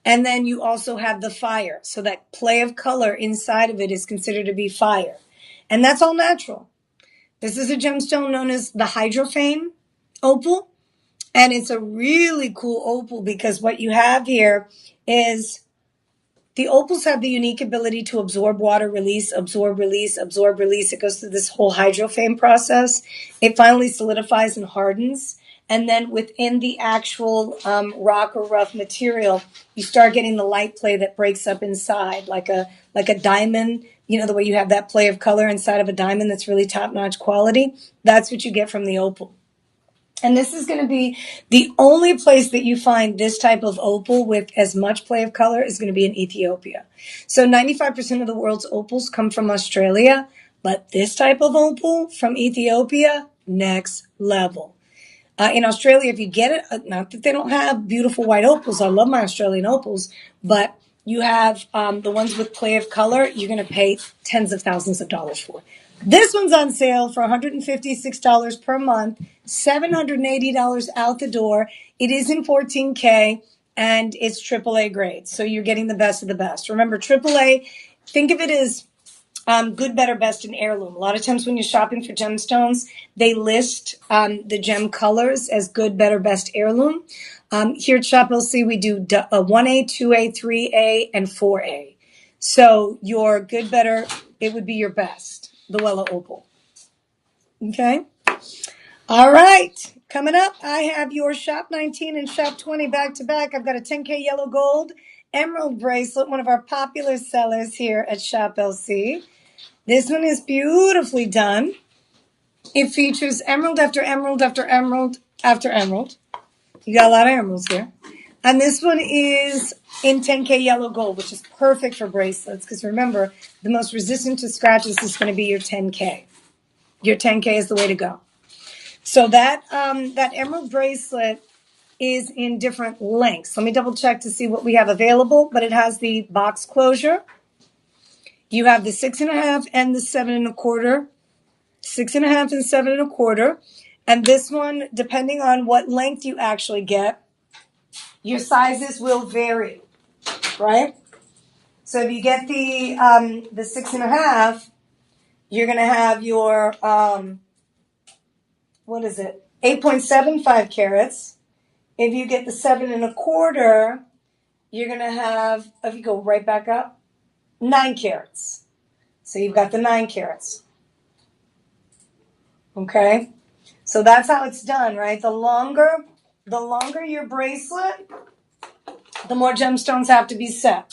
And then you also have the fire. So that play of color inside of it is considered to be fire. And that's all natural. This is a gemstone known as the hydrophane opal. And it's a really cool opal because what you have here is the opals have the unique ability to absorb water, release, absorb, release, absorb, release. It goes through this whole hydrophane process. It finally solidifies and hardens. And then within the actual rock or rough material, you start getting the light play that breaks up inside, like a diamond. You know, the way you have that play of color inside of a diamond that's really top-notch quality. That's what you get from the opal. And this is going to be the only place that you find this type of opal with as much play of color is going to be in Ethiopia. So 95% of the world's opals come from Australia, but this type of opal from Ethiopia, next level. In Australia, if you get it, not that they don't have beautiful white opals. I love my Australian opals, but you have the ones with play of color, you're going to pay tens of thousands of dollars for. This one's on sale for $156 per month, $780 out the door. It is in 14K and it's AAA grade. So you're getting the best of the best. Remember, AAA, think of it as good, better, best, and heirloom. A lot of times when you're shopping for gemstones, they list the gem colors as good, better, best, heirloom. Here at Shop LC, we do 1A, 2A, 3A, and 4A. So your good, better, it would be your best, the Wellow opal. Okay? All right. Coming up, I have your Shop 19 and Shop 20 back to back. I've got a 10K yellow gold emerald bracelet, one of our popular sellers here at Shop LC. This one is beautifully done. It features emerald after emerald after emerald after emerald. You got a lot of emeralds here. And this one is in 10K yellow gold, which is perfect for bracelets because remember, the most resistant to scratches is going to be your 10K. Your 10K is the way to go. So that emerald bracelet is in different lengths. Let me double check to see what we have available, but it has the box closure. You have the 6.5 and the 7.25, 6.5 and 7.25. And this one, depending on what length you actually get, your sizes will vary, right? So if you get the 6.5, you're going to have your, 8.75 carats. If you get the 7.25, you're going to have, if you go right back up, 9 carats. So you've got the 9 carats. Okay? So that's how it's done, right? The longer your bracelet, the more gemstones have to be set.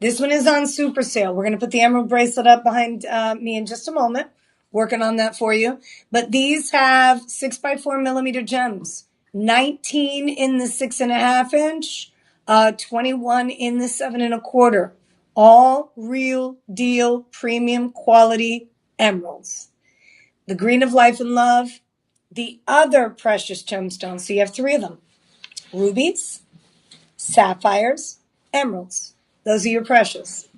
This one is on super sale. We're going to put the emerald bracelet up behind me in just a moment. Working on that for you. But these have 6x4 millimeter gems. 19 in the 6.5 inch, 21 in the 7.25. All real deal premium quality emeralds. The green of life and love, the other precious gemstones. So you have 3 of them. Rubies, sapphires, emeralds. Those are your precious.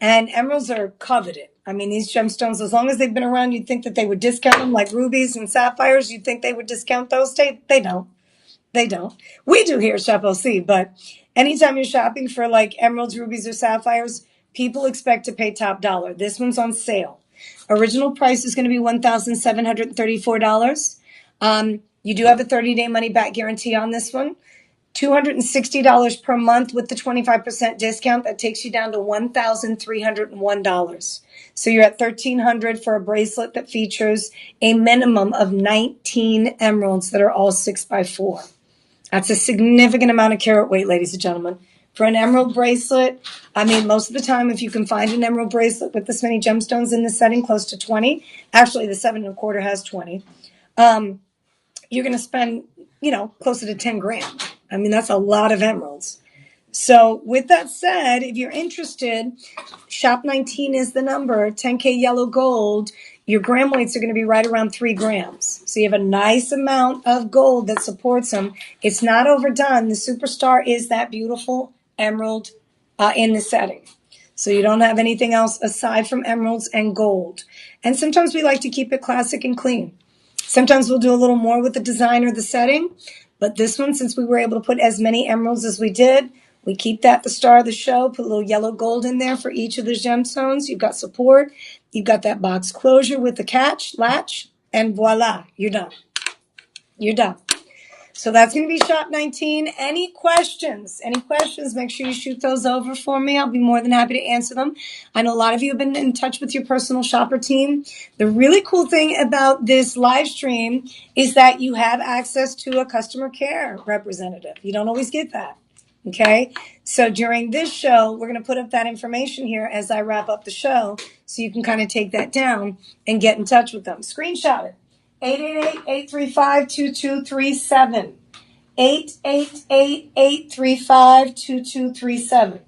And emeralds are coveted. I mean, these gemstones, as long as they've been around, you'd think that they would discount them like rubies and sapphires. You'd think they would discount those. They don't. They don't. We do here at Shop LC, but anytime you're shopping for like emeralds, rubies, or sapphires, people expect to pay top dollar. This one's on sale. Original price is going to be $1,734. You do have a 30-day money-back guarantee on this one. $260 per month with the 25% discount. That takes you down to $1,301. So you're at $1,300 for a bracelet that features a minimum of 19 emeralds that are all 6x4. That's a significant amount of carat weight, ladies and gentlemen. For an emerald bracelet, I mean, most of the time, if you can find an emerald bracelet with this many gemstones in the setting, close to 20, actually the 7.25 has 20, you're going to spend, closer to 10 grand. I mean, that's a lot of emeralds. So with that said, if you're interested, shop 19 is the number, 10K yellow gold. Your gram weights are going to be right around 3 grams. So you have a nice amount of gold that supports them. It's not overdone. The superstar is that beautiful emerald in the setting. So you don't have anything else aside from emeralds and gold. And sometimes we like to keep it classic and clean. Sometimes we'll do a little more with the design or the setting. But this one, since we were able to put as many emeralds as we did, we keep that the star of the show, put a little yellow gold in there for each of the gemstones. You've got support. You've got that box closure with the latch, and voila, you're done. You're done. So that's going to be shop 19. Any questions? Any questions? Make sure you shoot those over for me. I'll be more than happy to answer them. I know a lot of you have been in touch with your personal shopper team. The really cool thing about this live stream is that you have access to a customer care representative. You don't always get that. Okay, so during this show, we're going to put up that information here as I wrap up the show so you can kind of take that down and get in touch with them. Screenshot it. 888-835-2237. 888-835-2237.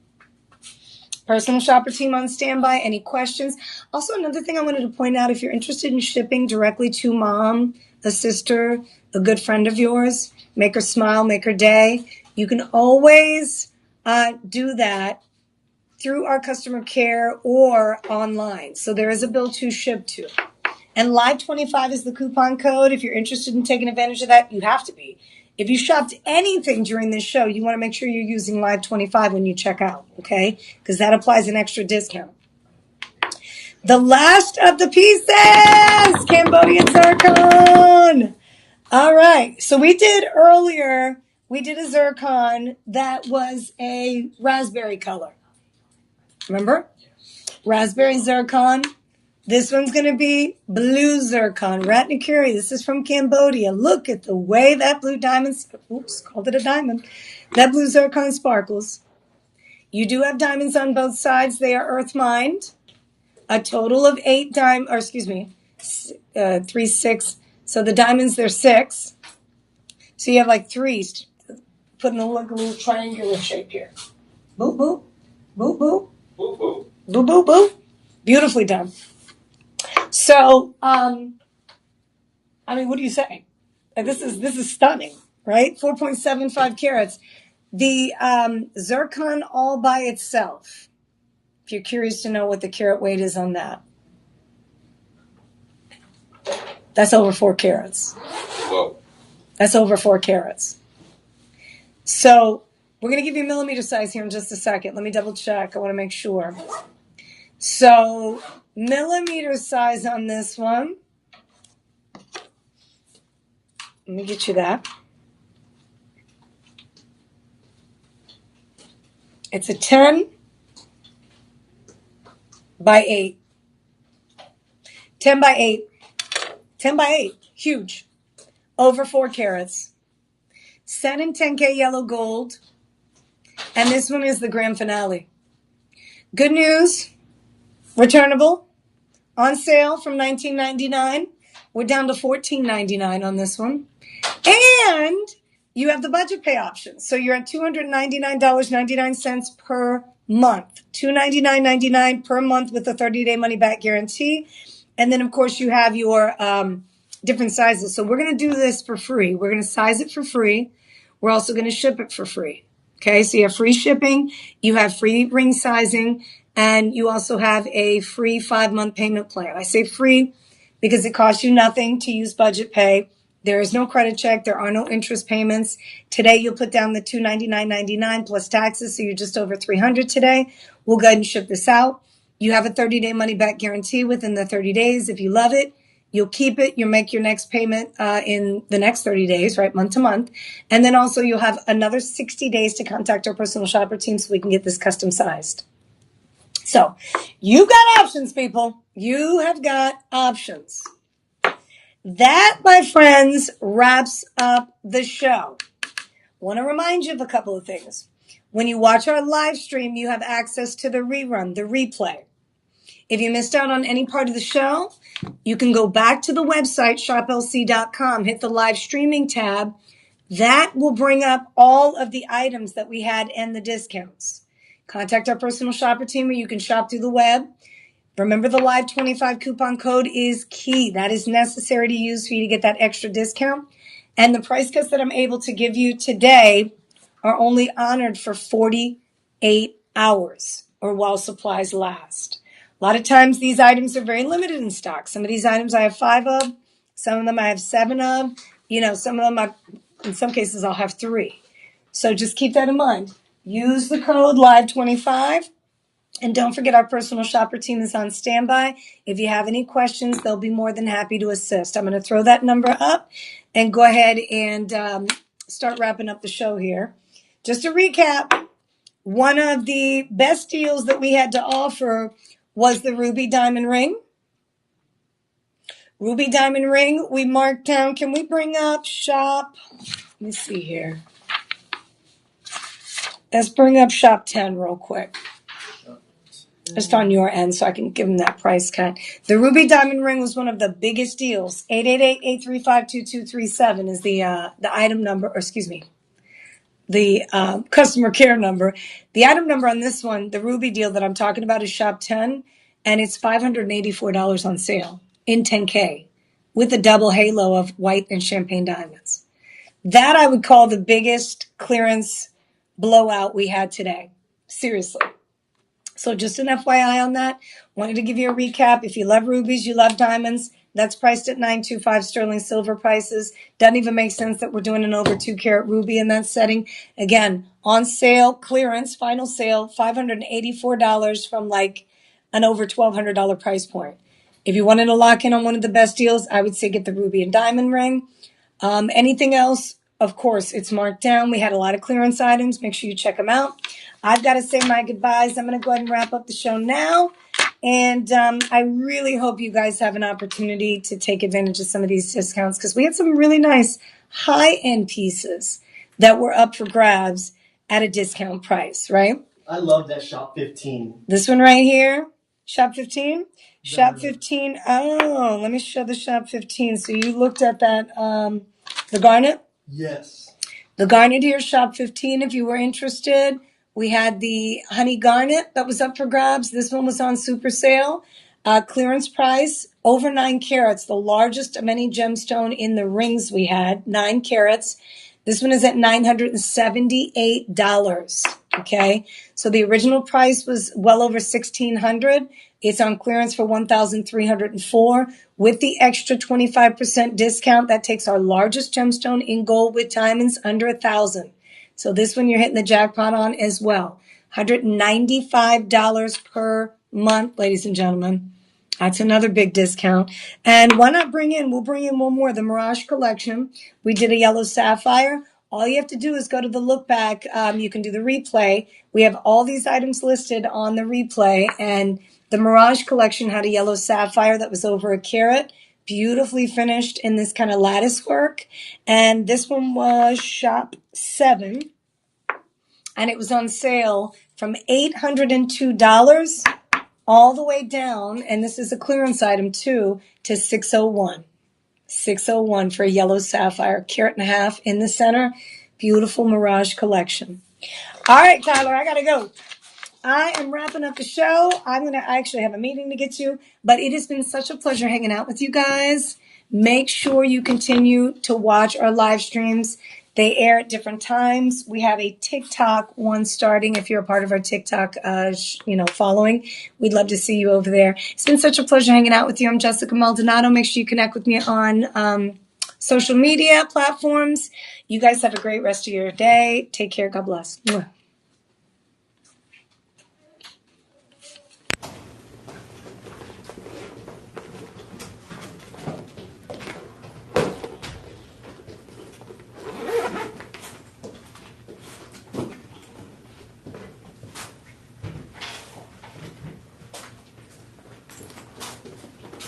Personal shopper team on standby. Any questions? Also, another thing I wanted to point out, if you're interested in shipping directly to mom, a sister, a good friend of yours, make her smile, make her day, you can always do that through our customer care or online. So there is a bill to ship to. And Live 25 is the coupon code. If you're interested in taking advantage of that, you have to be. If you shopped anything during this show, you want to make sure you're using Live 25 when you check out, okay? Because that applies an extra discount. The last of the pieces, Cambodian zircon. All right. So we did a zircon that was a raspberry color. Remember? Raspberry zircon. This one's going to be blue zircon, Ratnakuri. This is from Cambodia. Look at the way that blue diamond, called it a diamond. That blue zircon sparkles. You do have diamonds on both sides. They are earth mined. A total of 3, 6. So the diamonds, they're 6. So you have like 3, putting a little triangular shape here. Boop, boop, boop, boop. Boop, boop. Boop, boop, boop. Beautifully done. So, what do you say? This is stunning, right? 4.75 carats. The zircon all by itself, if you're curious to know what the carat weight is on that, that's over 4 carats. Whoa. That's over 4 carats. So we're going to give you millimeter size here in just a second. Let me double check. I want to make sure. So millimeter size on this one. Let me get you that. It's a 10 by 8. 10 by 8. 10 by 8. Huge. Over 4 carats. Set in 10K yellow gold. And this one is the grand finale. Good news. Returnable. On sale from $19.99. We're down to $14.99 on this one. And you have the budget pay option. So you're at $299.99 per month. $299.99 per month with a 30-day money-back guarantee. And then, of course, you have your different sizes. So we're going to do this for free. We're going to size it for free. We're also going to ship it for free. Okay, so you have free shipping. You have free ring sizing. And you also have a free 5-month payment plan. I say free because it costs you nothing to use budget pay. There is no credit check. There are no interest payments. Today, you'll put down the $299.99 plus taxes, so you're just over $300 today. We'll go ahead and ship this out. You have a 30-day money-back guarantee within the 30 days. If you love it, you'll keep it. You'll make your next payment in the next 30 days, right, month to month. And then also, you'll have another 60 days to contact our personal shopper team so we can get this custom sized. So you got options, people. You have got options. That, my friends, wraps up the show. I want to remind you of a couple of things. When you watch our live stream, you have access to the rerun, the replay. If you missed out on any part of the show, you can go back to the website, shoplc.com, hit the live streaming tab, That will bring up all of the items that we had and the discounts. Contact our personal shopper team, or you can shop through the web. Remember, the Live 25 coupon code is key. That is necessary to use for you to get that extra discount. And the price cuts that I'm able to give you today are only honored for 48 hours or while supplies last. A lot of times these items are very limited in stock. Some of these items I have 5 of, some of them I have 7 of. Some of them in some cases I'll have 3. So just keep that in mind. Use the code LIVE25. And don't forget, our personal shopper team is on standby. If you have any questions, they'll be more than happy to assist. I'm going to throw that number up and go ahead and start wrapping up the show here. Just to recap, one of the best deals that we had to offer was the Ruby Diamond Ring. Ruby Diamond Ring, we marked down. Can we bring up shop? Let me see here. Let's bring up shop 10 real quick. Just on your end so I can give them that price cut. The Ruby Diamond Ring was one of the biggest deals. 888-835-2237 is the item number, or excuse me, the customer care number. The item number on this one, the Ruby deal that I'm talking about, is shop 10, and it's $584 on sale in 10K with a double halo of white and champagne diamonds. That I would call the biggest clearance blowout we had today. Seriously. So just an FYI on that. Wanted to give you a recap. If you love rubies, you love diamonds, that's priced at $925 sterling silver prices. Doesn't even make sense that we're doing an over 2-carat ruby in that setting. Again, on sale, clearance, final sale, $584 from like an over $1,200 price point. If you wanted to lock in on one of the best deals, I would say get the ruby and diamond ring. Anything else, of course, it's marked down. We had a lot of clearance items. Make sure you check them out. I've got to say my goodbyes. I'm going to go ahead and wrap up the show now. And I really hope you guys have an opportunity to take advantage of some of these discounts, because we had some really nice high-end pieces that were up for grabs at a discount price, right? I love that shop 15. This one right here, shop 15? Shop 15. Oh, let me show the shop 15. So you looked at that, the garnet? Yes. The garnet here, shop 15, if you were interested. We had the honey garnet that was up for grabs. This one was on super sale. Clearance price, over 9 carats, the largest of any gemstone in the rings we had, 9 carats. This one is at $978. Okay, so the original price was well over $1,600. It's on clearance for $1,304. With the extra 25% discount, that takes our largest gemstone in gold with diamonds under $1,000. So this one you're hitting the jackpot on as well. $195 per month, ladies and gentlemen. That's another big discount. And why not we'll bring in one more, the Mirage collection. We did a yellow sapphire. All you have to do is go to the look back. You can do the replay. We have all these items listed on the replay. And the Mirage collection had a yellow sapphire that was over 1 carat, beautifully finished in this kind of lattice work. And this one was shop 7. And it was on sale from $802 all the way down, and this is a clearance item too, to $601. $601 for a yellow sapphire, 1.5 carats in the center. Beautiful Mirage collection. All right, Tyler, I gotta go. I am wrapping up the show. I actually have a meeting to get to, but it has been such a pleasure hanging out with you guys. Make sure you continue to watch our live streams. They air at different times. We have a TikTok one starting. If you're a part of our TikTok, following, we'd love to see you over there. It's been such a pleasure hanging out with you. I'm Jessica Maldonado. Make sure you connect with me on social media platforms. You guys have a great rest of your day. Take care. God bless.